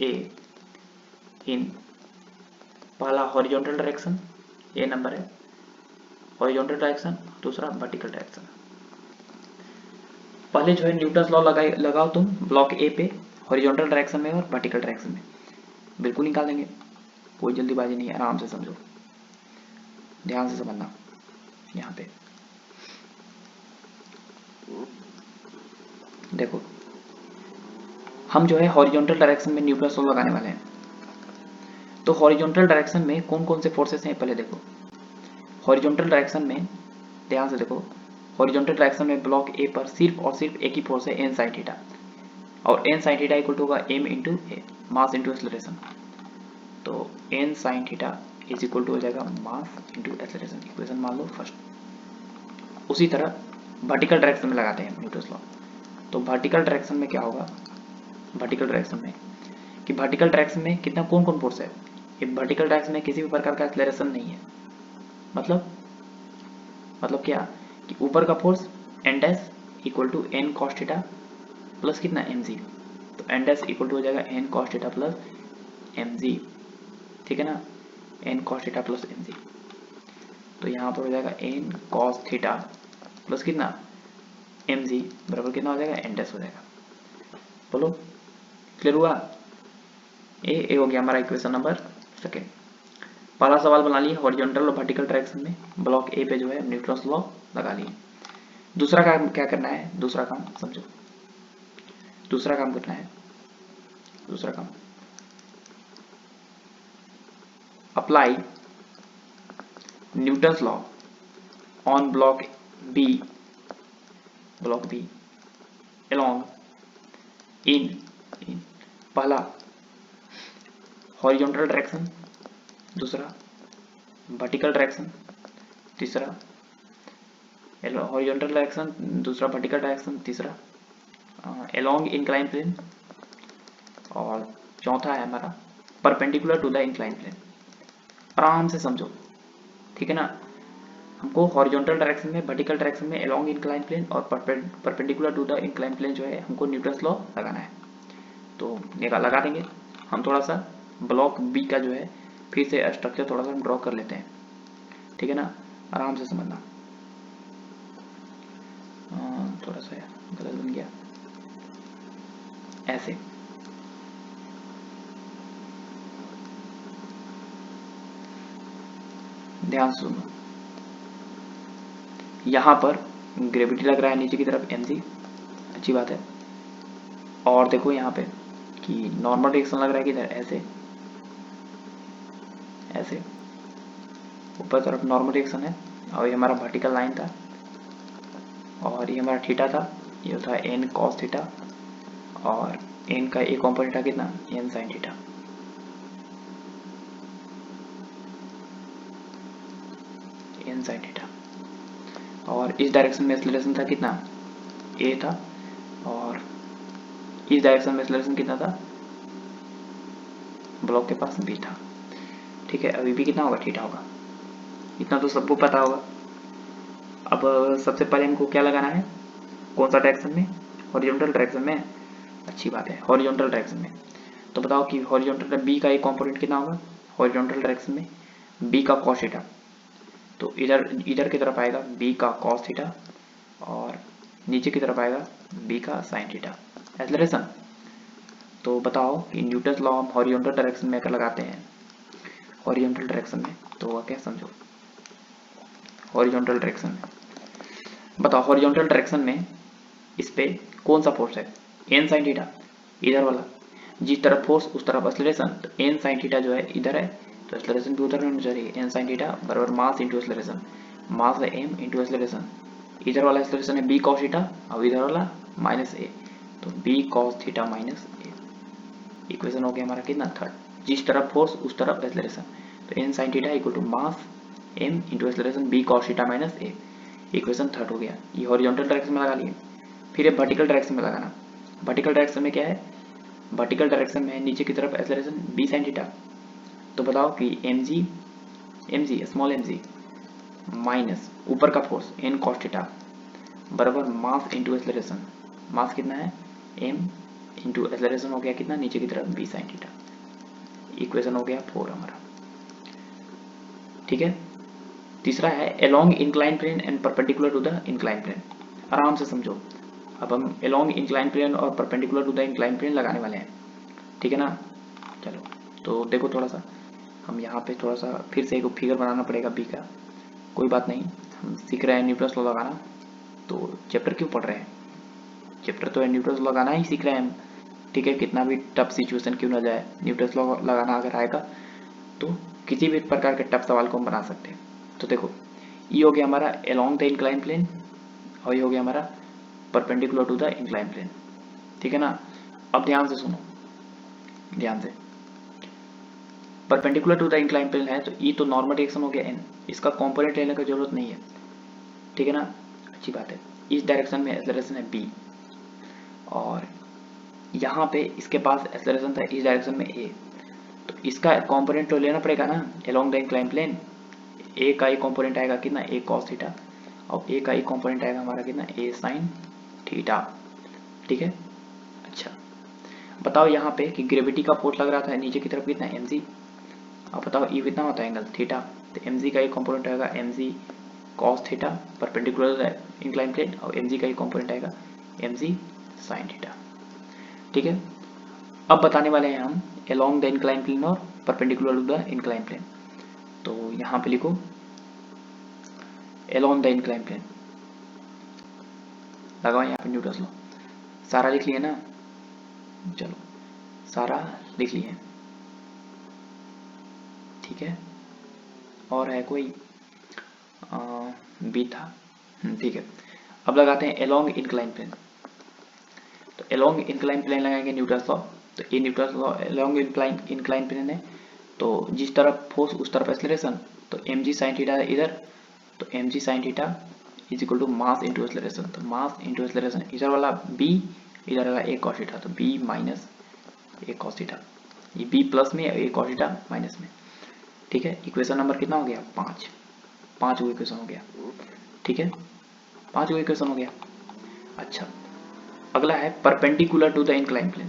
A in पहला हॉरिजॉन्टल डायरेक्शन, ये नंबर है हॉरिजॉन्टल डायरेक्शन, दूसरा वर्टिकल डायरेक्शन। पहले जो है न्यूटन्स लॉ लगाओ तुम ब्लॉक ए पे, हॉरिजॉन्टल डायरेक्शन में और वर्टिकल डायरेक्शन में, बिल्कुल निकाल देंगे, कोई जल्दीबाजी नहीं है, आराम से समझो। ध्यान से समझना। यहाँ पे देखो, हम जो है हॉरिजॉन्टल डायरेक्शन में न्यूटन लॉ लगाने वाले हैं। तो हॉरिजॉन्टल डायरेक्शन में कौन कौन से फोर्सेस हैं पहले देखो। हॉरिजॉन्टल डायरेक्शन में ध्यान से देखो, हॉरिजॉन्टल डायरेक्शन में ब्लॉक ए पर सिर्फ और सिर्फ एक ही फोर्स है एन साइन थीटा, और N sine theta equal to होगा M into A, mass into acceleration. तो N sine theta is equal to हो जाएगा मास इंटू एक्सेलरेशन, इक्वेशन मान लो फर्स्ट। उसी तरह वर्टिकल डायरेक्शन में लगाते हैं न्यूटन लॉ। तो वर्टिकल डायरेक्शन में क्या होगा, वर्टिकल डायरेक्शन में कि वर्टिकल डायरेक्शन में कितना कौन कौन फोर्स है। ये वर्टिकल डायरेक्शन में किसी भी प्रकार का एक्सेलरेशन नहीं है। मतलब क्या कि ऊपर का force N dash equal to N cos theta plus कितना एम जी। तो एन डैश इक्वल टू हो जाएगा N cos theta plus M G, ठीक है ना, N cos theta plus M G. तो यहाँ पर हो जाएगा एन कॉस थीटा प्लस कितना एम जी बराबर कितना हो जाएगा एन डैश हो जाएगा। बोलो क्लियर हुआ। ए हो गया हमारा इक्वेशन नंबर सेकेंड। पहला सवाल बना लिए हॉरिजॉन्टल और वर्टिकल डायरेक्शन में, ब्लॉक ए पे जो है न्यूटन्स लॉ लगा लिए। दूसरा काम क्या करना है, दूसरा काम समझो, दूसरा काम करना है, दूसरा काम apply Newton's law on block B along इन पहला हॉरिजॉन्टल डायरेक्शन, दूसरा वर्टिकल डायरेक्शन, तीसरा हॉरिजॉन्टल डायरेक्शन, दूसरा वर्टिकल डायरेक्शन, तीसरा along इंक्लाइन प्लेन, और चौथा है हमारा perpendicular to the incline plane. आराम से समझो, ठीक है ना। हमको हॉरिजॉन्टल डायरेक्शन में, वर्टिकल डायरेक्शन में along इंक्लाइन प्लेन और perpendicular to the incline plane जो है हमको न्यूटन्स लॉ लगाना है। तो लगा देंगे। हम थोड़ा सा ब्लॉक बी का जो है फिर से स्ट्रक्चर थोड़ा सा हम ड्रॉ कर लेते हैं, ठीक है ना, आराम से समझना। थोड़ा सा गलत बन गया, ऐसे ध्यान से सुनो। यहाँ पर ग्रेविटी लग रहा है नीचे की तरफ mg, अच्छी बात है। और देखो यहाँ पे कि नॉर्मल डायरेक्शन लग रहा है किधर, ऐसे ऐसे ऊपर तरफ नॉर्मल डायरेक्शन है, और ये हमारा वर्टिकल लाइन था, और ये हमारा थीटा था, ये था एन कॉस थीटा, और एन का एक कॉम्पोनेंट था कितना N sine theta. N sine theta, और इस डायरेक्शन में एक्सेलरेशन था कितना ए था, और इस डायरेक्शन में एक्सेलरेशन कितना था ब्लॉक के पास बी था, ठीक है। अभी भी कितना होगा थीटा होगा, इतना तो सबको पता होगा। अब सबसे पहले हमको क्या लगाना है, कौन सा डायरेक्शन में, हॉरिजॉन्टल डायरेक्शन में, अच्छी बात है हॉरिजॉन्टल डायरेक्शन में। तो बताओ कि हॉरिजॉन्टल बी का एक कंपोनेंट कितना होगा हॉरिजॉन्टल डायरेक्शन में, बी का कॉस थीटा। तो इधर की तरफ आएगा बी का कॉस थीटा, और नीचे की तरफ आएगा बी का साइन थीटा एक्सेलरेशन। तो बताओ कि न्यूटन्स लॉ हम हॉरिजॉन्टल डायरेक्शन में अगर लगाते हैं, हॉरिजॉन्टल डायरेक्शन में तो होगा क्या समझो। हॉरिजॉन्टल डायरेक्शन में बताओ, हॉरिजॉन्टल डायरेक्शन में इस पे कौन सा फोर्स है, एन साइन थीटा, इधर वाला, जिस तरफ फोर्स उस तरफ एक्सेलरेशन। तो एन साइन थीटा जो है इधर है, तो एक्सेलरेशन भी उधर होनी चाहिए। एन साइन थीटा बराबर मास इंटू एक्सेलरेशन, मास है एम इंटू एक्सेलरेशन। इधर वाला एक्सेलरेशन है बी कॉस थीटा, और इधर वाला माइनस ए, तो B cos theta minus A. Equation हो गया हमारा कितना थर्ड, जिस तरफ फोर्स उस तरफ एक्सेलरेशन। तो N sine theta equal to mass M into acceleration B cos theta minus A, equation third हो गया। ये हॉरिजॉन्टल डायरेक्शन में लगा लिए। फिर ये वर्टिकल डायरेक्शन में लगाना। वर्टिकल डायरेक्शन में क्या है, वर्टिकल डायरेक्शन में नीचे की तरफ एक्सेलरेशन बी साइन थीटा। तो बताओ कि M G small M G minus ऊपर का फोर्स एन कॉस थीटा बराबर मास इंटू एक्सेलरेशन। मास कितना है एम इंटू एक्सेलरेशन हो गया कितना नीचे की तरफ बी साइन थीटा। इक्वेशन हो गया 4 हमारा, ठीक है। तीसरा है along inclined plane and perpendicular to the inclined plane। आराम से समझो। अब हम along inclined plane और perpendicular to the inclined plane लगाने वाले हैं, ठीक है ना। चलो तो देखो थोड़ा सा हम यहाँ पे थोड़ा सा फिर से एक फिगर बनाना पड़ेगा बी का। कोई बात नहीं, हम सीख रहे हैं न्यूटन्स लॉ लगाना, तो चैप्टर क्यों पढ़ रहे हैं, चैप्टर तो है न्यूटन्स लॉ लगाना ही सीख रहे हैं हम, ठीक है। कितना भी टफ सिचुएशन क्यों ना जाए, न्यूटन्स लॉ लगाना अगर आएगा तो किसी भी प्रकार के टफ सवाल को हम बना सकते हैं। तो देखो ये हो गया हमारा अलोंग द इंक्लाइन प्लेन, और ये हो गया हमारा perpendicular to the incline plane, ठीक है ना। अब ध्यान से सुनो, ध्यान से, perpendicular to the incline plane है तो ई तो नॉर्मल डायरेक्शन हो गया एन, इसका कंपोनेंट लेने की जरूरत नहीं है, ठीक है ना, अच्छी बात है। इस डायरेक्शन में एक्सेलरेशन है बी, और यहाँ पे इसके पास एक्सेलरेशन था इस डायरेक्शन में ए, तो इसका कंपोनेंट तो लेना पड़ेगा ना अलोंग द इंक्लाइन प्लेन। ए का एक कंपोनेंट आएगा कितना, ए कॉस थीटा, और ए का एक कंपोनेंट आएगा हमारा कितना, ए साइन थीटा, ठीक है। अच्छा बताओ यहाँ पे कि ग्रेविटी का फोर्स लग रहा था नीचे की तरफ कितना, एम जी। अब बताओ ई कितना होता है एंगल थीटा, तो एम जी का एक कंपोनेंट आएगा M G cos theta perpendicular incline plane, और एम जी का एक कंपोनेंट आएगा एम जी साइन थीटा, ठीक है। अब बताने वाले हैं हम अलोंग द इंक्लाइन प्लेन और perpendicular to the incline plane, तो यहाँ पे लिखो अलोंग द इंक्लाइन प्लेन, लगाओ यहाँ पे न्यूटन्स लॉ, सारा लिख लिए ना, चलो सारा लिख लिए, ठीक है। और है कोई बी था, ठीक है। अब लगाते हैं अलोंग इंक्लाइन प्लेन, तो अलोंग इंक्लाइन प्लेन लगाएंगे न्यूटन्स लॉ, तो ये Newton's law along incline plane है, तो जिस तरफ फोर्स उस तरफ एक्सेलरेशन, तो एम जी साइन थीटा इधर, तो M G sine theta is equal to mass into acceleration, तो मास इंटू एक्सेलरेशन इधर वाला बी, इधर वाला ए कॉस थीटा, तो B minus A cos theta, ये बी प्लस में ए कॉस थीटा माइनस में, ठीक है। इक्वेशन नंबर कितना हो गया, 5, 5 वो इक्वेशन हो गया, ठीक है, 5 वो इक्वेशन हो गया। अच्छा अगला है perpendicular to the incline plane,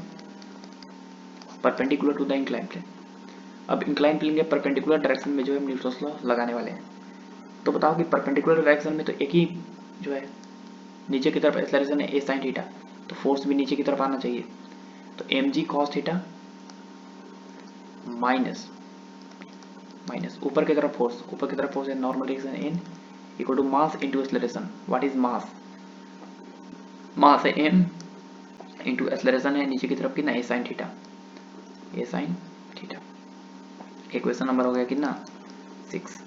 perpendicular to the incline plane. अब इंक्लाइन प्लेन के परपेंडिकुलर डायरेक्शन में जो है न्यूटन्स लॉ लगाने वाले हैं, तो बताओ कि परपेंडिकुलर डायरेक्शन में तो एक ही जो है नीचे की तरफ एक्सेलरेशन है ए साइन थीटा, तो फोर्स भी नीचे की तरफ आना चाहिए, तो M G cos theta minus minus ऊपर की तरफ फोर्स, ऊपर की तरफ फोर्स है normal direction N equal to mass into acceleration, what is mass, mass है एम इंटू एक्सेलरेशन है नीचे की तरफ कितना, A sine theta, A sine theta. Equation number हो गया कितना, 6,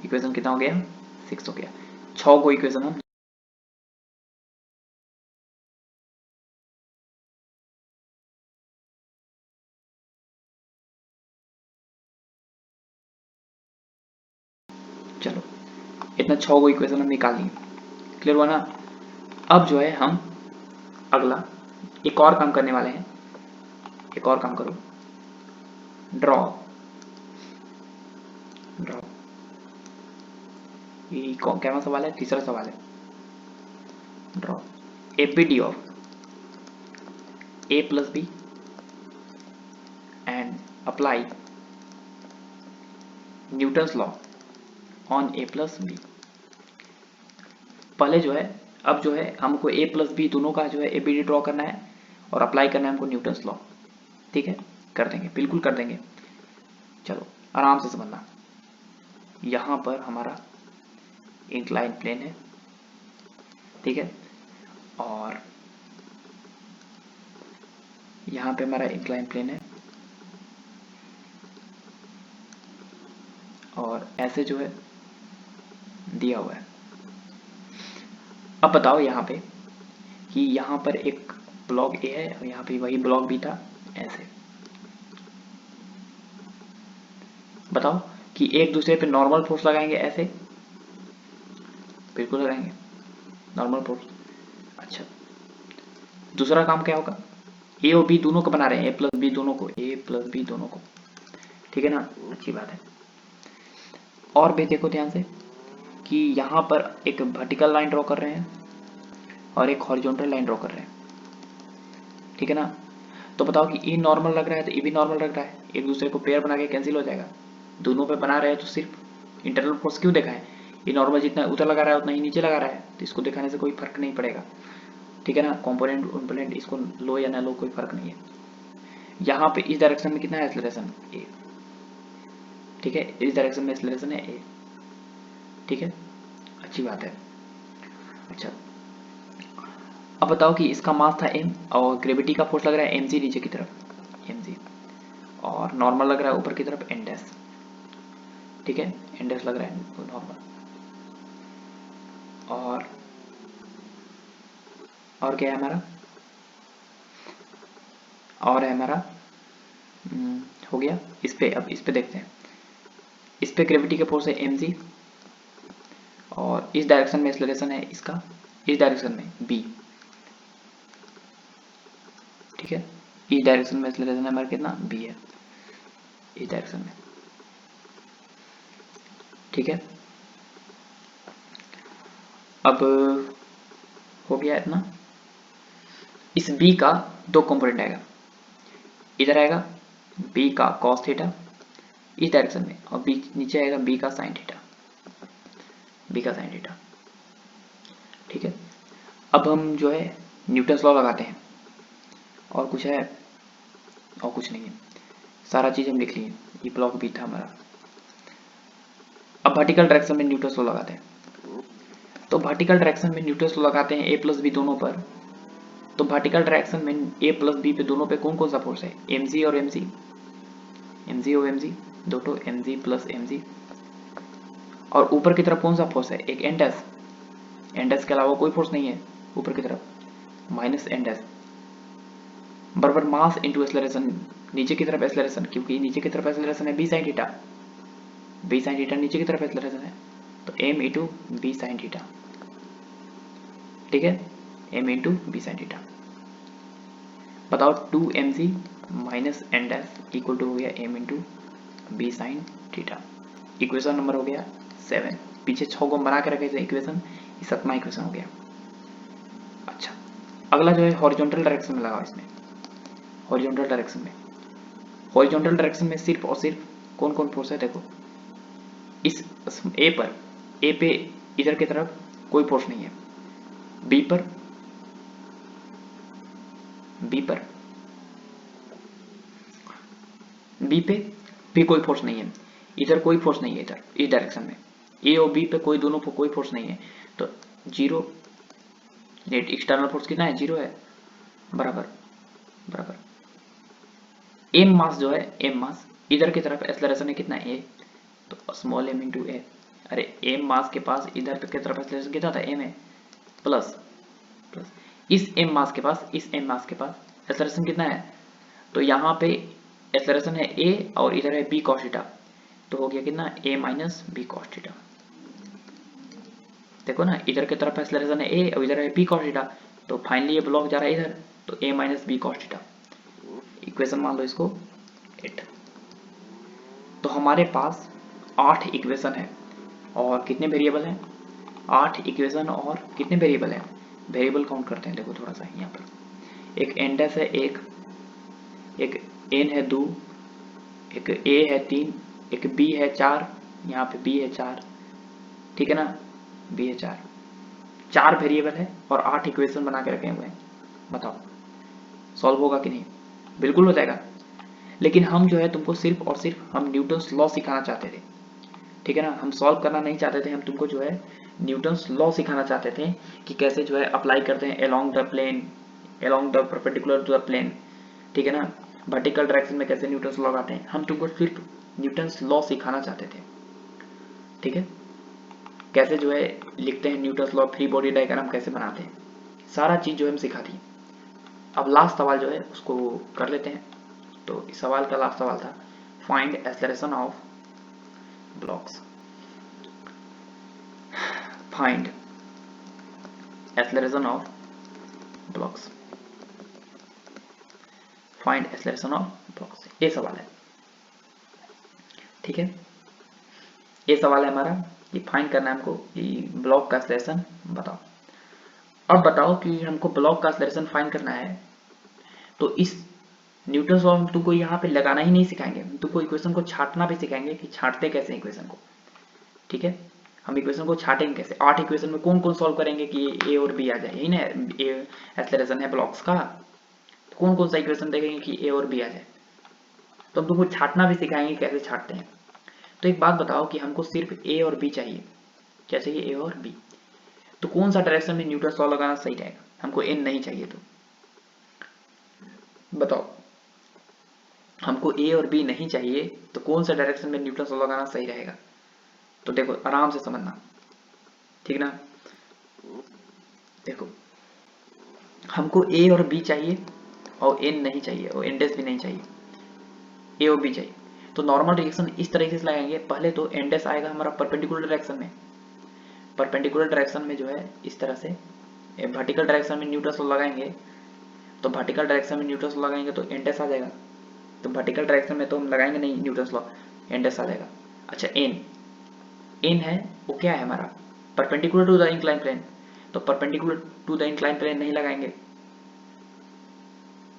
इक्वेशन कितना हो गया, 6 हो गया। 6 को इक्वेशन हम चलो इतना 6 को इक्वेशन हम निकाल लिए, क्लियर हुआ ना। अब जो है हम अगला एक और काम करने वाले हैं, एक और काम करो, ड्रॉ ड्रॉ, ये क्या सवाल है, तीसरा सवाल है, draw APD of A plus B and apply Newton's law on A plus B. पहले जो है, अब जो है हमको ए प्लस बी दोनों का जो है एपीडी ड्रॉ करना है और अप्लाई करना है हमको न्यूटन्स लॉ, ठीक है, कर देंगे, बिल्कुल कर देंगे। चलो आराम से समझना, यहाँ पर हमारा इंक्लाइन प्लेन है, ठीक है, और यहाँ पे हमारा इंक्लाइन प्लेन है, और ऐसे जो है दिया हुआ है। अब बताओ यहाँ पे कि यहाँ पर एक ब्लॉक ए है और यहाँ पे वही ब्लॉक बी था, ऐसे बताओ कि एक दूसरे पे नॉर्मल फोर्स लगाएंगे, ऐसे बिल्कुल लगाएंगे नॉर्मल फोर्स। अच्छा दूसरा काम क्या होगा, ए और बी दोनों को बना रहे हैं, ए प्लस बी दोनों को, ए प्लस बी दोनों को, ठीक है ना, अच्छी बात है। और भी देखो ध्यान से कि यहाँ पर एक वर्टिकल लाइन ड्रॉ कर रहे हैं और एक हॉरिजॉन्टल लाइन ड्रॉ कर रहे हैं, ठीक है ना। तो बताओ कि ए नॉर्मल लग रहा है तो ए भी नॉर्मल लग रहा है, एक दूसरे को पेयर बना के कैंसिल हो जाएगा, दोनों पे बना रहे हैं तो सिर्फ इंटरनल फोर्स क्यों देखा है, ये नॉर्मल जितना ऊपर लगा रहा है उतना ही नीचे लगा रहा है, तो इसको दिखाने से कोई फर्क नहीं पड़ेगा, ठीक है ना। कंपोनेंट कंपोनेंट इसको लो या ना लो कोई फर्क नहीं है। यहाँ पे इस डायरेक्शन में कितना है एक्सेलरेशन ए, ठीक है, इस डायरेक्शन में एक्सेलरेशन है ए, ठीक है, अच्छी बात है। अच्छा, अब बताओ कि इसका मास था m और ग्रेविटी का फोर्स लग रहा है mg नीचे की तरफ mg, और नॉर्मल लग रहा है ऊपर की तरफ n डैश, ठीक है, n डैश लग रहा है नॉर्मल। और क्या है हमारा, और है हमारा हो गया। इस पे, अब इस पे देखते हैं, इस पे ग्रेविटी का फोर्स है mg, और इस डायरेक्शन में एक्सेलरेशन है इसका, इस डायरेक्शन में b, ठीक है, इस डायरेक्शन में एक्सेलरेशन हमारा कितना b है, इस डायरेक्शन में, ठीक है। अब हो गया इतना। इस b का दो कंपोनेंट आएगा, इधर आएगा b का cos थीटा इस डायरेक्शन में, और b नीचे आएगा b का sin थीटा, b का sin थीटा, ठीक है। अब हम जो है न्यूटन्स लॉ लगाते हैं, और कुछ है, और कुछ नहीं है, सारा चीज हम लिख लिए, ये ब्लॉक भी था हमारा। अब वर्टिकल डायरेक्शन में न्यूटन्स लॉ लगाते हैं, तो वर्टिकल डायरेक्शन में न्यूटन्स लॉ लगाते हैं a प्लस बी दोनों पर। तो वर्टिकल डायरेक्शन में a प्लस बी पे दोनों पे कौन कौन सा फोर्स है, mg और mg, mg और mg, दो तो mg प्लस mg, और ऊपर की तरफ कौन सा फोर्स है, एक n डैश, n डैश के अलावा कोई फोर्स नहीं है ऊपर की तरफ, माइनस n डैश, बराबर मास इंटू एक्सेलरेशन, नीचे की तरफ एक्सेलरेशन, क्योंकि नीचे की तरफ एक्सेलरेशन है b sin theta, b sin theta नीचे की तरफ एक्सेलरेशन है, तो m into b sin theta, ठीक है, m into b sin theta. बताओ 2mg minus n dash equal to हो गया m into b sin theta. Equation number हो गया 7। पीछे 6 को बना के रखे थे इक्वेशन, ये 7वां इक्वेशन हो गया। अच्छा, अगला जो है हॉरिजॉन्टल डायरेक्शन में लगाओ, इसमें हॉरिजॉन्टल डायरेक्शन में, हॉरिजॉन्टल डायरेक्शन में सिर्फ और सिर्फ कौन कौन फोर्स है, देखो इस ए पर, ए पे इधर की तरफ कोई फोर्स नहीं है, बी पर, बी पर, बी पे भी कोई फोर्स नहीं है, इधर कोई फोर्स नहीं है, इधर इस डायरेक्शन में ए और बी पे कोई दोनों पे कोई फोर्स नहीं है, तो जीरो, नेट एक्सटर्नल फोर्स कितना है, जीरो है, बराबर बराबर एम मास जो है, एम मास इधर की तरफ एक्सेलरेशन है कितना ए, तो स्मॉल एम इंटू ए, अरे एम मास के पास इधर की तरफ एक्सेलरेशन कितना था, एम है, प्लस प्लस इस एम मास के पास, इस एम मास के पास एक्सेलरेशन कितना है, तो यहाँ पे एक्सेलरेशन है ए और इधर है बी कॉस थीटा, तो हो गया कितना A minus B cos theta. देखो ना, इधर की तरफ एक्सेलरेशन है ए और इधर है बी कॉस थीटा, तो फाइनली ये ब्लॉक जा रहा है इधर, तो A minus B cos theta. Equation मान लो इसको 8। तो हमारे पास 8 इक्वेशन है, और कितने वेरिएबल हैं, 8 इक्वेशन और कितने वेरिएबल हैं, वेरिएबल काउंट करते हैं, देखो थोड़ा सा यहाँ पर, एक एन डैश है एक एन है 2, एक ए है 3, एक बी है 4, यहाँ पे बी है 4, ठीक है ना, बी है 4, 4 वेरिएबल है और 8 इक्वेशन बना के रखे हुए हैं। बताओ सॉल्व होगा कि नहीं, बिल्कुल हो जाएगा। लेकिन हम जो है तुमको सिर्फ और सिर्फ हम न्यूटन्स लॉ सिखाना चाहते थे, ठीक है ना, हम सॉल्व करना नहीं चाहते थे, हम तुमको जो है न्यूटन्स लॉ सिखाना चाहते थे कि कैसे जो है अप्लाई करते हैं along the plane, along the perpendicular to the plane, ठीक है ना, वर्टिकल डायरेक्शन में कैसे न्यूटन्स लॉ लगाते हैं, हम तुमको सिर्फ न्यूटन्स लॉ सिखाना चाहते थे, ठीक है, कैसे जो है लिखते हैं Newton's law, free body diagram कैसे बनाते हैं, सारा चीज जो है हम सिखा दी। अब लास्ट सवाल जो है उसको कर लेते हैं। तो इस सवाल का लास्ट सवाल था, find acceleration of blocks, find acceleration of blocks, find acceleration of blocks, ये सवाल है, ठीक है, ये सवाल है हमारा, ये फाइंड करना है हमको कि ब्लॉक का एक्सेलरेशन बताओ। अब बताओ कि हमको ब्लॉक का एक्सेलरेशन फाइंड करना है, तो इस न्यूटन्स लॉ हम तुमको यहाँ पे लगाना ही नहीं सिखाएंगे, हम तुमको इक्वेशन को छाटना भी सिखाएंगे कि छाटते कैसे इक्वेशन को, ठीक है, हम इक्वेशन को छाटेंगे कैसे, 8 इक्वेशन में कौन कौन सॉल्व करेंगे कि ए और बी आ जाए, यही ना ए एक्सेलरेशन है ब्लॉक्स का, तो कौन कौन सा इक्वेशन देखेंगे कि ए और बी आ जाए, तो हम तुमको छाटना भी सिखाएंगे कैसे छाटते हैं। तो एक बात बताओ कि हमको सिर्फ ए और बी चाहिए, क्या चाहिए, ए और बी। तो कौन सा डायरेक्शन में न्यूटन लॉ लगाना सही रहेगा, हमको एन नहीं चाहिए, तो बताओ, हमको ए और बी नहीं चाहिए तो कौन सा डायरेक्शन में न्यूटन लॉ लगाना सही रहेगा। तो देखो आराम से समझना, ठीक ना। देखो हमको ए और बी चाहिए और एन नहीं चाहिए और एन डैश भी नहीं चाहिए, ए और बी चाहिए। तो नॉर्मल रिएक्शन इस तरीके से लगाएंगे, पहले तो एन डैश आएगा हमारा परपेंडिकुलर डायरेक्शन में, परपेंडिकुलर डायरेक्शन में जो है इस तरह से, वर्टिकल डायरेक्शन में न्यूटन लॉ लगाएंगे, तो वर्टिकल डायरेक्शन में न्यूटन लॉ लगाएंगे तो एन डैश आ जाएगा। तो वर्टिकल डायरेक्शन में तो हम लगाएंगे नहीं न्यूटन लॉ, एन डैश आ जाएगा। अच्छा एन, एन है वो क्या है हमारा, perpendicular to the incline plane, तो perpendicular to the incline plane नहीं लगाएंगे,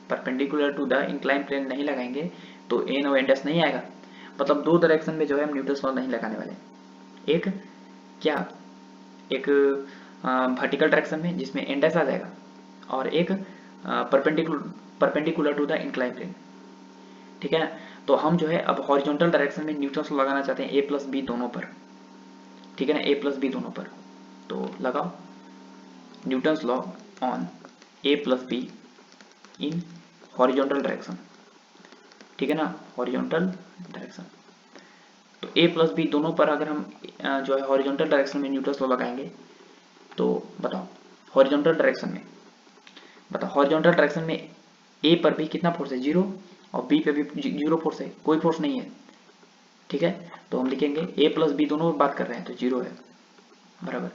perpendicular to the incline plane नहीं लगाएंगे तो एन और एन डैश नहीं आएगा। मतलब दो डायरेक्शन में जो है हम न्यूटन लॉ नहीं लगाने वाले, एक क्या, एक वर्टिकल डायरेक्शन में जिसमें एन डैश आ जाएगा, और एक perpendicular to the incline plane, ठीक है ना। तो हम जो है अब हॉरिजॉन्टल डायरेक्शन में न्यूटन लॉ लगाना चाहते हैं ए प्लस बी दोनों पर, ठीक है ना, ए प्लस बी दोनों पर। तो लगाओ Newton's law on A plus be in horizontal direction, ठीक है ना, हॉरिजॉन्टल डायरेक्शन। तो ए प्लस बी दोनों पर अगर हम जो है हॉरिजॉन्टल डायरेक्शन में न्यूटन्स लॉ लगाएंगे तो बताओ हॉरिजॉन्टल डायरेक्शन में, बताओ हॉरिजॉन्टल डायरेक्शन में ए पर भी कितना फोर्स है, जीरो, और बी पे भी जीरो फोर्स है, कोई फोर्स नहीं है, ठीक है। तो हम लिखेंगे ए प्लस बी दोनों में बात कर रहे हैं तो जीरो है, बराबर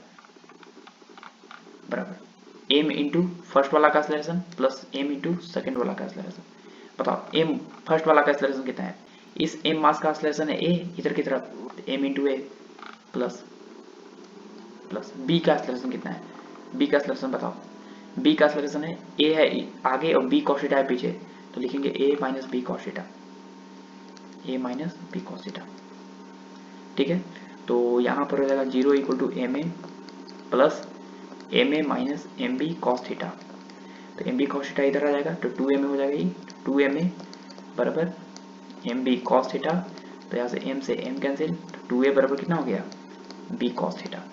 बराबर एम इंटू फर्स्ट वाला का acceleration plus M into second वाला का एक्सेलरेशन। बताओ एम फर्स्ट वाला का एक्सेलरेशन कितना है, इस एम मास का एक्सेलरेशन है ए इधर की तरफ, एम इंटू ए प्लस प्लस बी का एक्सेलरेशन कितना है, बी का एक्सेलरेशन बताओ, बी का एक्सेलरेशन है ए है आगे और बी कॉस थीटा है पीछे, तो लिखेंगे A minus B cos theta, A minus B cos theta, ठीक है। तो यहाँ पर हो जाएगा zero equal to M A plus M A minus M B cos theta, तो एम बी कॉस थीटा इधर आ जाएगा तो टू एम ए हो जाएगा, ये टू एम ए बराबर एम बी कॉस थीटा, तो यहाँ से एम कैंसिल, तो टू ए बराबर कितना हो गया, बी कॉस थीटा,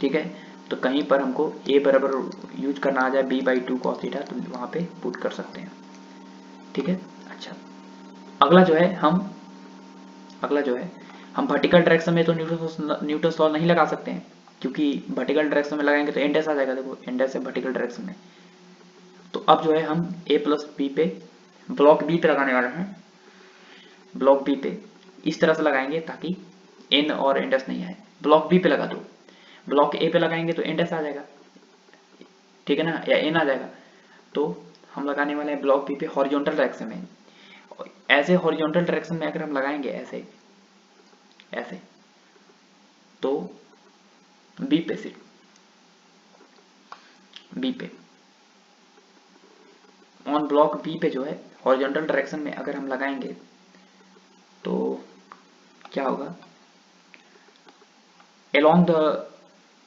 ठीक है। तो कहीं पर हमको ए बराबर यूज करना आ जाए B by two cos theta तो वहाँ पे पुट कर सकते हैं, ठीक है। अच्छा अगला जो है हम वर्टिकल डायरेक्शन में तो न्यूटन लॉ नहीं लगा सकते हैं, क्योंकि वर्टिकल डायरेक्शन में लगाएंगे तो एन डैश आ जाएगा, देखो एन डैश है वर्टिकल डायरेक्शन में। तो अब जो है हम ए प्लस बी पे ब्लॉक बी पे लगाने वाले हैं, ब्लॉक बी पे इस तरह से लगाएंगे ताकि एन और एन डैश नहीं आए, ब्लॉक बी पे लगा दो, ब्लॉक ए पे लगाएंगे तो एन डैश आ जाएगा, ठीक है ना, या एन आ जाएगा। तो हम लगाने वाले हैं ब्लॉक बी पे हॉरिजॉन्टल डायरेक्शन में, ऐसे हॉरिजॉन्टल डायरेक्शन में अगर हम लगाएंगे ऐसे ऐसे तो बी पे सिर्फ बी पे ऑन ब्लॉक बी पे जो है हॉरिजॉन्टल डायरेक्शन में अगर हम लगाएंगे तो क्या होगा, along द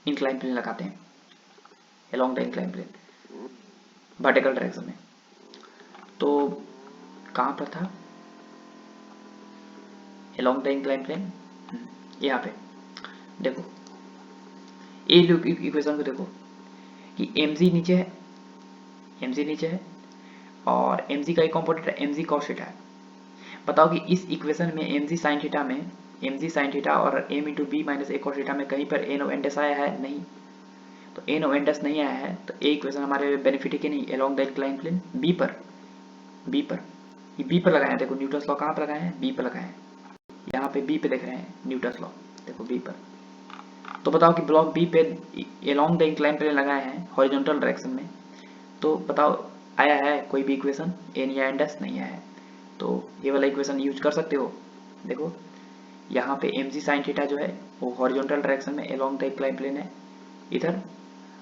इंक्लाइन प्लेन लगाते हैं, along the incline plane vertical direction में। तो कहाँ पर था, along द इंक्लाइन प्लेन, यहाँ पे देखो ए इक्वेशन को देखो कि mg नीचे है, mg नीचे है और mg का एक कॉम्पोनेंट है mg cos थीटा है। बताओ कि इस इक्वेशन में mg sin थीटा में mg sin थीटा और m इंटू बी माइनस ए cos थीटा में कहीं पर n और n डैश आया है, नहीं, तो n और n डैश नहीं आया है तो ए इक्वेशन हमारे बेनिफिट है कि नहीं, along the incline plane B पर, बी पर, ये बी पर लगाए हैं, देखो न्यूटन लॉ कहाँ पर लगाए हैं, बी पर लगाए हैं, यहाँ पे बी पे देख रहे हैं न्यूटन लॉ, देखो बी पर। तो बताओ कि ब्लॉक बी पे along द इंक्लाइन प्लेन लगाए हैं हॉरिजॉन्टल डायरेक्शन में, तो बताओ आया है कोई भी इक्वेशन, एन या एन डैश नहीं आया है, तो ये वाला इक्वेशन यूज कर सकते हो। देखो यहाँ पे mg sin थीटा जो है वो हॉरिजॉन्टल डायरेक्शन में along द इंक्लाइन प्लेन है, इधर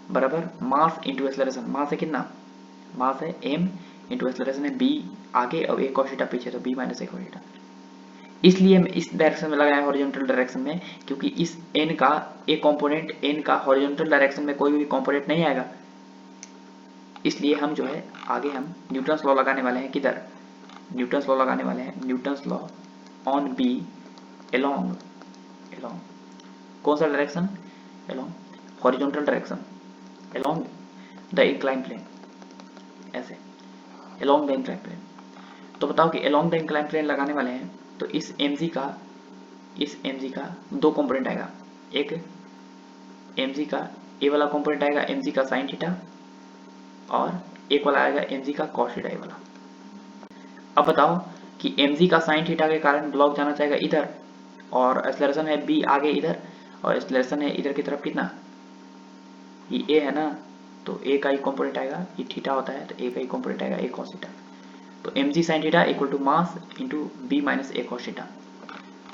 बराबर मास इंटू एक्सेलरेशन, मास है कितना, मास है m इंटू एक्सेलरेशन है b आगे और a cos थीटा पीछे, तो b minus a cos theta. इसलिए हम इस डायरेक्शन में लगाए हॉरिजॉन्टल डायरेक्शन में, क्योंकि इस n का एक कंपोनेंट n का हॉरिजॉन्टल डायरेक्शन में कोई भी कंपोनेंट नहीं आएगा, इसलिए हम जो है आगे हम न्यूटन्स लॉ लगाने वाले हैं, किधर, न्यूटन्स लॉ लगाने वाले हैं, Newton's law on B along कौन सा direction, along horizontal direction, along the incline plane, ऐसे एलोंग द इंक्लाइन प्लेन। तो बताओ कि एलोंग द इंक्लाइन प्लेन लगाने वाले हैं तो इस mg का दो कंपोनेंट आएगा, एक mg का ए वाला कंपोनेंट आएगा mg का साइन थीटा और एक वाला आएगा mg का कॉस थीटा, ए वाला। अब बताओ कि mg का साइन थीटा के कारण ब्लॉक जाना चाहेगा इधर और एक्सेलरेशन है b आगे इधर और एक्सेलरेशन है इधर की तरफ कितना, ये a है ना, तो a का ही कंपोनेंट आएगा, ये थीटा होता है तो a का ही कंपोनेंट आएगा a cos थीटा। तो mg sin theta equal to mass into b minus a cos theta.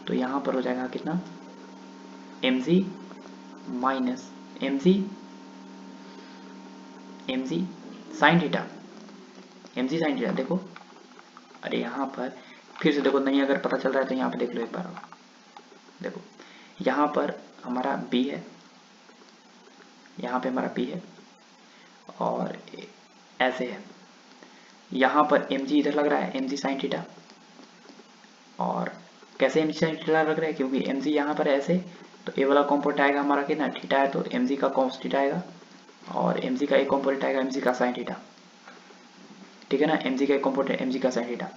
तो यहाँ पर हो जाएगा कितना, mg minus mg sin theta, mg sin theta. देखो अरे यहाँ पर फिर से देखो, नहीं अगर पता चल रहा है तो यहाँ पे देख लो एक बार। देखो यहाँ पर हमारा b है, यहाँ पे हमारा b है और ऐसे है, यहाँ पर mg इधर लग रहा है mg sin थीटा। और कैसे mg sin थीटा लग रहा है, क्योंकि mg यहाँ पर ऐसे, तो ए वाला कंपोनेंट आएगा हमारा कितना, थीटा है तो mg का cos थीटा आएगा और mg का एक कंपोनेंट आएगा mg का sin थीटा, ठीक है ना, mg का एक कंपोनेंट mg का sin थीटा।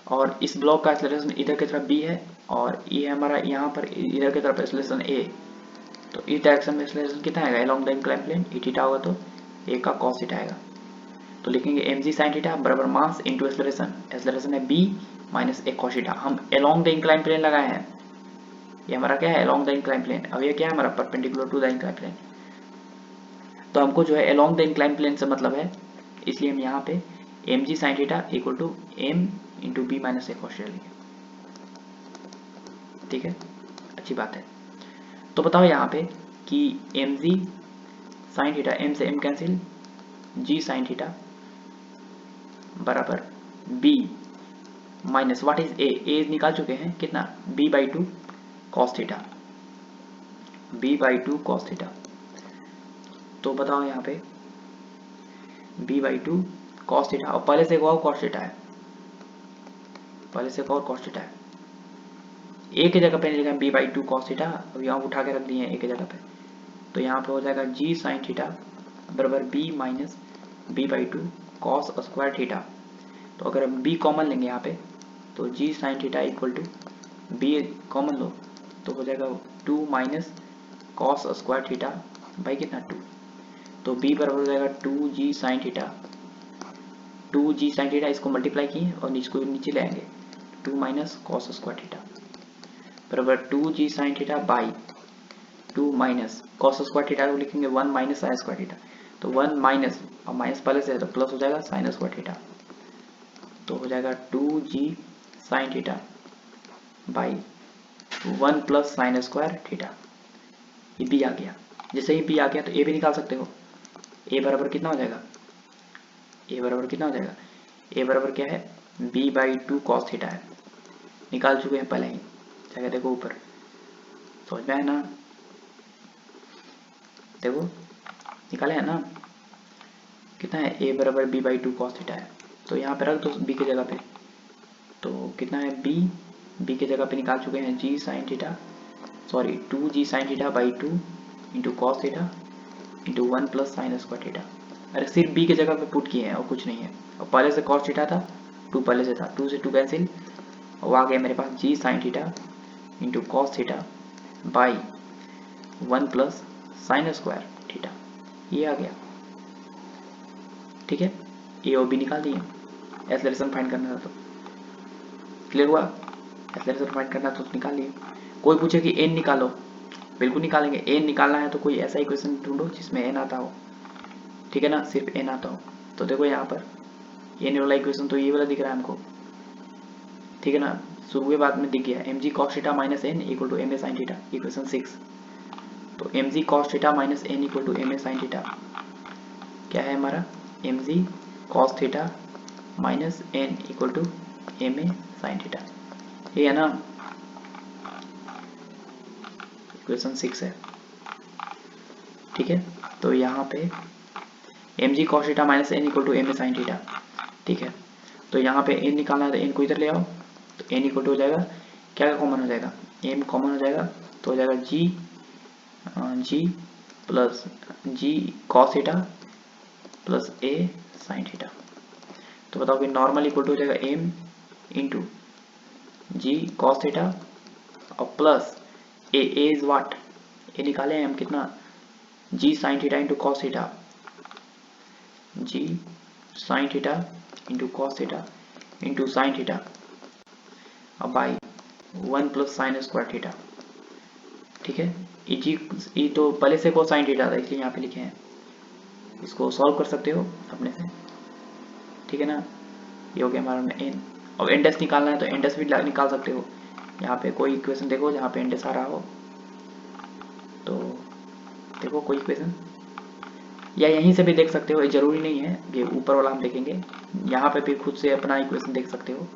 और इस ब्लॉक का एक्सेलरेशन इधर की तरफ b है और ये हमारा यहाँ पर इधर की तरफ एक्सेलरेशन a, तो इस डायरेक्शन में एक्सेलरेशन कितना आएगा along the incline plane, e theta होगा तो a का cos थीटा आएगा। तो लिखेंगे mg sin थीटा बराबर मास इंटू एक्सेलरेशन, एक्सेलरेशन है b minus a cos theta. हम अलोंग द इंक्लाइन प्लेन लगाए हैं, ये हमारा क्या है अलोंग द इंक्लाइन प्लेन, अब ये क्या है हमारा perpendicular to the incline plane. तो हमको जो है अलोंग द इंक्लाइन प्लेन से मतलब है, इसलिए हम यहाँ पे mg sin theta equal to m into b minus a cos theta लिखे, ठीक है, अच्छी बात है। तो बताओ यहाँ पे कि mg sin थीटा, m से m cancel, g sin theta बराबर b minus what is a निकाल चुके हैं कितना, b by two cos theta, b by two cos theta. तो बताओ यहाँ पे b by two cos theta और पहले से एक और कॉस थीटा है, पहले से एक और कॉस थीटा है, a की जगह पे लिखा है b by two cos theta, अब यहाँ उठा के रख दिए हैं a की जगह पे, तो यहाँ पे हो जाएगा g साइन थीटा बराबर b minus b by two cos square theta. तो अगर हम b कॉमन लेंगे यहाँ पे तो g sine theta equal to b common लो तो हो जाएगा 2 minus cos square theta by कितना 2, तो b बराबर हो जाएगा 2g sine theta, 2g sine theta इसको मल्टीप्लाई किए और इसको नीचे ले आएंगे 2 माइनस कॉस स्क्वायर थीटा बराबर 2g sine theta by 2 minus cos square theta को लिखेंगे 1 माइनस साइन स्क्वायर थीटा, तो 1 माइनस और माइनस पहले से है तो प्लस हो जाएगा साइन स्क्वायर थीटा, तो हो जाएगा 2g sine theta by 1 plus sine square theta. ये b आ गया, जैसे ही b आ गया तो a भी निकाल सकते हो, a बराबर कितना हो जाएगा, a बराबर कितना हो जाएगा, a बराबर क्या है b by two cos theta है, निकाल चुके हैं पहले ही, जगह देखो ऊपर, समझ में है ना, देखो निकाले है ना, कितना है a बराबर b by two cos theta है, तो यहाँ पे रख दो b की जगह पे, तो कितना है b की जगह पे निकाल चुके हैं g sine theta, sorry 2g sine theta by two into cos theta into 1 plus sine square theta. अरे सिर्फ b की जगह पे पुट किए हैं और कुछ नहीं है, और पहले से कॉस थीटा था 2 पहले से था, 2 से 2 कैंसिल और आ गया मेरे पास g sine theta into cos theta by 1 plus sine square theta, ये आ गया, ठीक है, ए और बी निकाल दिए। एक्सेलरेशन फाइंड करना था तो क्लियर हुआ, एक्सेलरेशन फाइंड करना तो निकाल लिए। कोई पूछे कि एन निकालो, बिल्कुल निकालेंगे, एन निकालना है तो कोई ऐसा इक्वेशन ढूंढो जिसमें एन आता हो, ठीक है ना, सिर्फ एन आता हो। तो देखो यहाँ पर एन वाला इक्वेशन तो ये वाला दिख रहा है हमको, ठीक है ना, शुरू के बाद में दिख गया mg cos theta minus N equal to M A sine theta, equation 6। तो mg cos theta minus N equal to M A sine theta क्या है हमारा, mg cos theta minus N equal to M A sine theta, ये है ना, इक्वेशन 6 है, ठीक है। तो यहाँ पे mg cos theta minus N equal to M A sine theta, ठीक है। तो यहाँ पे n निकालना है तो n को इधर ले आओ, तो n इक्वल टू हो जाएगा क्या कॉमन हो जाएगा, m कॉमन हो जाएगा तो हो जाएगा g G plus G cos theta plus A sine theta. तो बताओ कि नॉर्मल इक्वल टू हो जाएगा M into G cos theta और plus A is what, A निकाले हैं हम कितना, G sine theta into cos theta, G sine theta into cos theta into sine theta और by 1 plus sine square theta. ठीक है, ये तो पहले से कोसाइन थीटा था इसलिए यहाँ पे लिखे हैं, इसको सॉल्व कर सकते हो अपने से। ठीक है ना, ये हो गया हमारा एन। अब इंडेक्स निकालना है तो इंडेक्स भी निकाल सकते हो। यहाँ पे कोई इक्वेशन देखो जहाँ पे इंडेक्स आ रहा हो, तो देखो कोई इक्वेशन, या यहीं से भी देख सकते हो, जरूरी नहीं है कि ऊपर वाला हम देखेंगे, यहाँ पे भी खुद से अपना इक्वेशन देख सकते हो।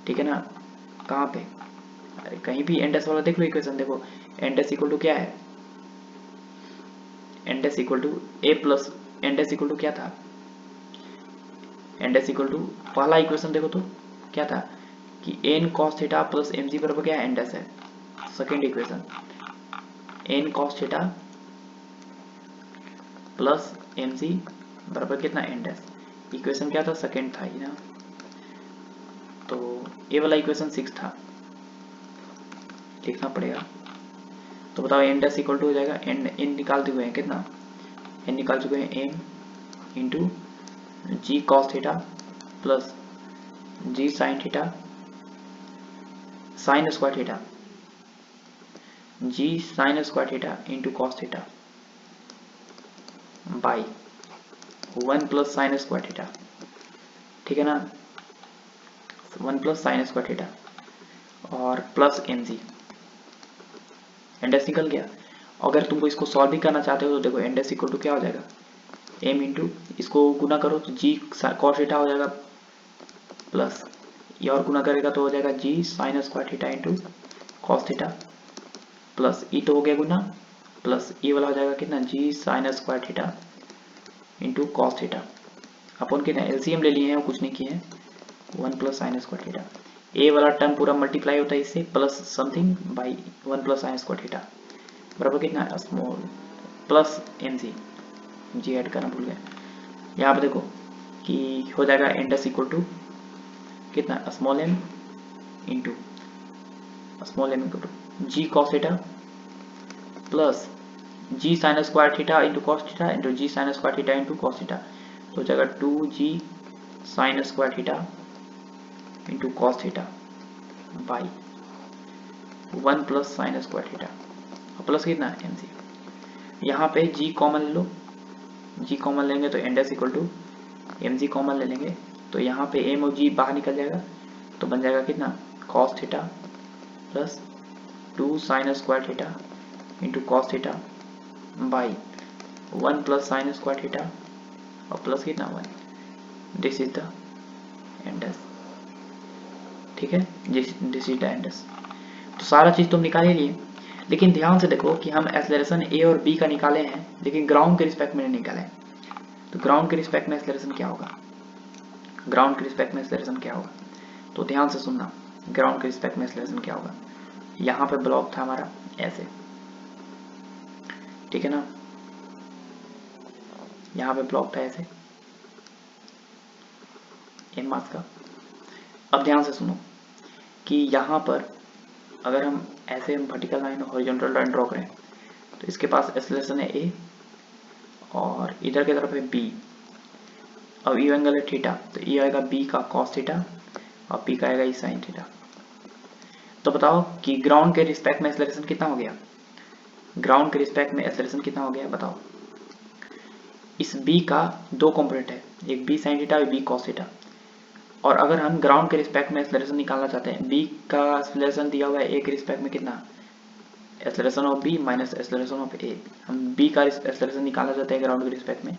ठीक है ना, कहाँ पे, अरे कहीं भी इंडेक्स वाला देख लो इक्वेशन। देखो इंडेक्स इक्वल टू क्या है, index equal to A plus, index equal to क्या था, इंडेक्स इक्वल टू पहला इक्वेशन देखो तो क्या था कि N cos theta plus M G बराबर क्या है, इंडेक्स है। Second equation N cos theta plus M G बराबर कितना, इंडेक्स। इक्वेशन क्या था, सेकेंड था ये ना, तो ये वाला इक्वेशन 6 था, लिखना पड़ेगा। तो बताओ इंडेक्स इक्वल टू हो जाएगा, एन निकाल चुके हैं कितना, एन निकाल चुके हैं M into G cos theta plus G sine theta sine square theta, G sine square theta into cos theta by 1 plus sine square theta. ठीक है ना, 1 प्लस साइन स्क्वायर थीटा और प्लस एम जी, इंडेक्स निकल गया। अगर तुमको इसको सॉल्व भी करना चाहते हो तो देखो इंडेक्स इक्वल टू क्या हो जाएगा, एम इंटू इसको गुना करो तो जी कॉस थीटा हो जाएगा प्लस ये और गुना करेगा तो हो जाएगा G sine square theta into cos theta plus E तो हो गया गुना प्लस ये वाला हो जाएगा कितना, G sine square theta into cos theta अपन कितना एलसीएम ले लिए हैं और कुछ नहीं किए हैं, 1 plus sine square theta. A वाला टर्म पूरा मल्टीप्लाई होता है इससे plus something by 1 plus sine square theta बराबर कितना, small plus M G add करना भूल गया। यहाँ पे देखो कि हो जाएगा इंडेक्स इक्वल टू कितना, small M into small M equal to G cos theta plus G sine square theta into cos theta into G sine square theta into cos theta, तो हो जाएगा 2g sine square theta into cos theta by 1 plus sine square theta और प्लस कितना एम जी। यहाँ पे g कॉमन ले लो, g कॉमन लेंगे तो index equal to M G common ले लेंगे तो यहाँ पे m और g बाहर निकल जाएगा तो बन जाएगा कितना, cos theta plus 2 sign square theta into cos theta by 1 plus sine square theta और प्लस कितना 1, दिस इज द इंडेक्स। ठीक है, दिस इज द इंडेक्स। तो सारा चीज तुम निकाल ही लिए, लेकिन ध्यान से देखो कि हम एक्सेलरेशन ए और बी का निकाले हैं लेकिन ग्राउंड के रिस्पेक्ट में नहीं निकाले। तो ग्राउंड के रिस्पेक्ट में एक्सेलरेशन क्या होगा, ग्राउंड के रिस्पेक्ट में एक्सेलरेशन क्या होगा, तो ध्यान से सुनना, ग्राउंड के रिस्पेक्ट में एक्सेलरेशन क्या होगा। यहाँ पे ब्लॉक था हमारा ऐसे, ठीक है ना, यहाँ पे ब्लॉक था ऐसे एम मास का। अब ध्यान से सुनो कि यहाँ पर अगर हम ऐसे हम वर्टिकल लाइन और हॉरिजॉन्टल लाइन ड्रॉ करें तो इसके पास एक्सेलरेशन है ए और इधर की तरफ है बी। अब ई एंगल है थीटा तो ये आएगा बी का कॉस थीटा और पी का आएगा ई साइन थीटा। तो बताओ कि ग्राउंड के रिस्पेक्ट में एक्सेलरेशन कितना हो गया, ग्राउंड के रिस्पेक्ट में एक्सेलरेशन कितना हो गया बताओ। इस बी का दो कंपोनेंट है, एक बी साइन थीटा और बी कॉस थीटा, और अगर हम ग्राउंड के रिस्पेक्ट में एक्सेलरेशन निकालना चाहते हैं, बी का एक्सेलरेशन दिया हुआ है ए के रिस्पेक्ट में कितना, acceleration of B minus acceleration of A. हम बी का एक्सेलरेशन निकालना चाहते हैं ग्राउंड के रिस्पेक्ट में,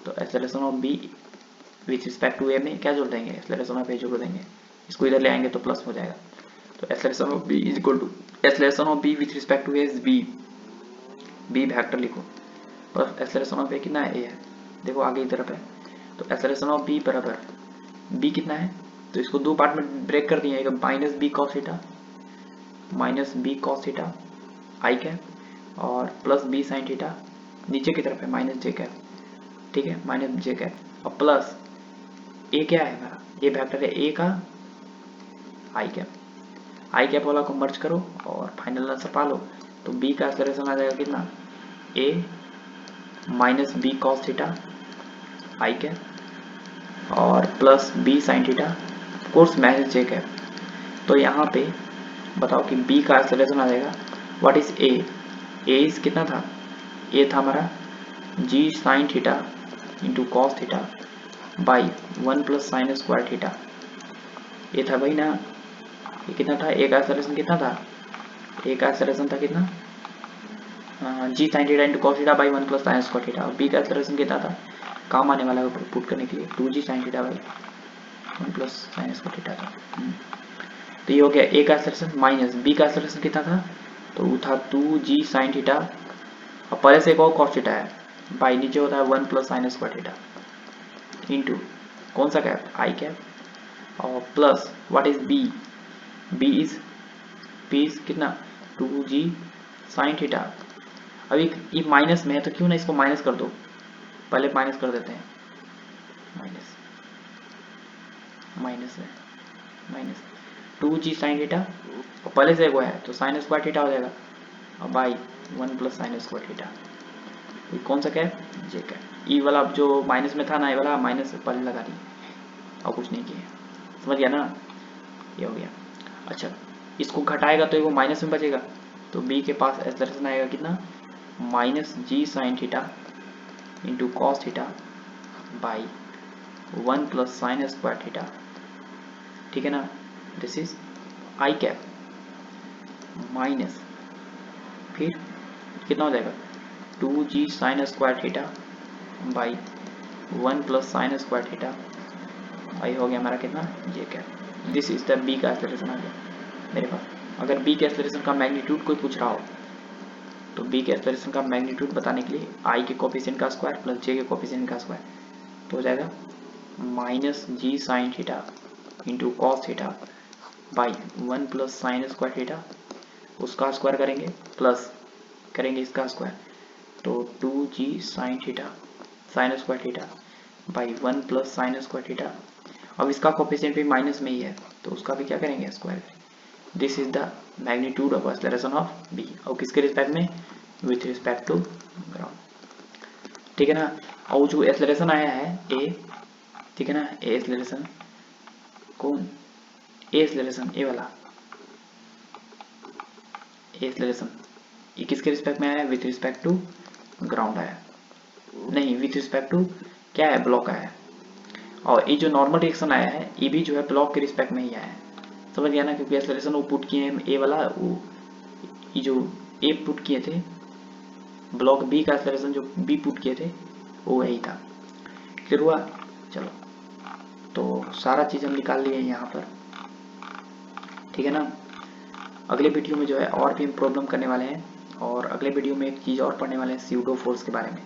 तो acceleration of B with respect to A में क्या जोड़ देंगे, एक्सेलरेशन ऑफ ए जोड़ देंगे, इसको इधर ले आएंगे तो प्लस हो जाएगा। तो acceleration of B is equal to acceleration of B with respect to A is B, B vector लिखो, प्लस एक्सेलरेशन ऑफ ए कितना है, ए है, देखो आगे की तरफ है। तो एक्सेलरेशन ऑफ बी बराबर बी कितना है, तो इसको दो पार्ट में ब्रेक कर दिया, एक minus B cos theta I cap और प्लस बी साइन थीटा नीचे की तरफ है माइनस जे कैप, ठीक है, माइनस जे कैप, और प्लस ए क्या है हमारा, ये वेक्टर है ए का आई कैप वाला को मर्ज करो और फाइनल आंसर पा लो। तो बी का एक्सेलरेशन आ जाएगा कितना, A minus B cos theta I cap और plus B sine theta course minus J cap. तो यहाँ पे बताओ कि बी का एक्सेलरेशन आ जाएगा, व्हाट इज ए इज कितना था, ए था हमारा G sine theta into cos theta by 1 plus sine square theta, ये था भाई ना, ये कितना था, ए का एक्सेलरेशन कितना था, ए का एक्सेलरेशन था कितना, G sine theta into cos theta by 1 plus sine square theta, और बी का एक्सेलरेशन कितना था, काम आने वाला है पुट करने के लिए 2g sine theta by 1 plus sine square theta था। तो ये हो गया ए का एक्सेलरेशन, माइनस बी का एक्सेलरेशन कितना था, तो वो था 2g साइन थीटा और पहले से एक और कॉस थीटा है, बाई नीचे होता है 1 plus sine square theta into कौन सा कैप, आई कैप, और plus what is B, B is कितना 2g साइन थीटा। अभी ये माइनस में है तो क्यों ना इसको माइनस कर दो, पहले माइनस कर देते हैं, माइनस माइनस है माइनस 2g साइन थीटा और पहले से वो है तो साइन स्क्वायर थीटा हो जाएगा और by 1 plus sine square theta, ये कौन सा कैप, जे कैप। ई वाला जो माइनस में था ना, ये वाला माइनस पहले लगा दी और कुछ नहीं किया, समझ गया ना, ये हो गया। अच्छा इसको घटाएगा तो वो माइनस में बचेगा, तो बी के पास एक्सेलरेशन आएगा कितना, minus G sine theta into cos theta by 1 plus sine square theta, ठीक है ना, this is I cap minus फिर कितना हो जाएगा 2g sine square theta by 1 plus sine square theta, I हो गया हमारा कितना, J cap. This is the B का एक्सेलरेशन आ गया मेरे पास। अगर बी के एक्सेलरेशन का मैग्नीट्यूड कोई पूछ रहा हो तो बी के एक्सेलरेशन का मैग्नीट्यूड बताने के लिए आई के कोफिशिएंट का स्क्वायर प्लस जे के कोफिशिएंट का स्क्वायर, तो हो जाएगा minus G sine theta into cos theta by 1 plus sine square theta, उसका स्क्वायर करेंगे प्लस करेंगे इसका स्क्वायर, तो 2g sine theta sine square theta by 1 plus sine square theta. अब इसका कोफिशिएंट भी माइनस में ही है तो उसका भी क्या करेंगे, स्क्वायर करेंगे। This is the magnitude of acceleration of B, और किसके रिस्पेक्ट में, विथ रिस्पेक्ट टू ग्राउंड, ठीक है ना। और जो एक्सेलरेशन आया है ए, ठीक है ना, ए एक्सेलरेशन कौन, ए एक्सेलरेशन ए वाला ए एक्सेलरेशन, ये किसके रिस्पेक्ट में आया है, विथ रिस्पेक्ट टू ग्राउंड आया, नहीं विथ रिस्पेक्ट टू क्या है, ब्लॉक आया है। और ये जो नॉर्मल रिएक्शन आया है ये भी जो है ब्लॉक के रिस्पेक्ट में ही आया है, समझ गया ना, क्योंकि एक्सेलरेशन वो पुट किए हैं ए वाला, वो ये जो ए पुट किए थे, ब्लॉक बी का एक्सेलरेशन जो बी पुट किए थे वो यही था, क्लियर हुआ। चलो तो सारा चीज़ हम निकाल लिए यहाँ पर, ठीक है ना। अगले वीडियो में जो है और भी हम प्रॉब्लम करने वाले हैं, और अगले वीडियो में एक चीज़ और पढ़ने वाले हैं, स्यूडो फोर्स के बारे में।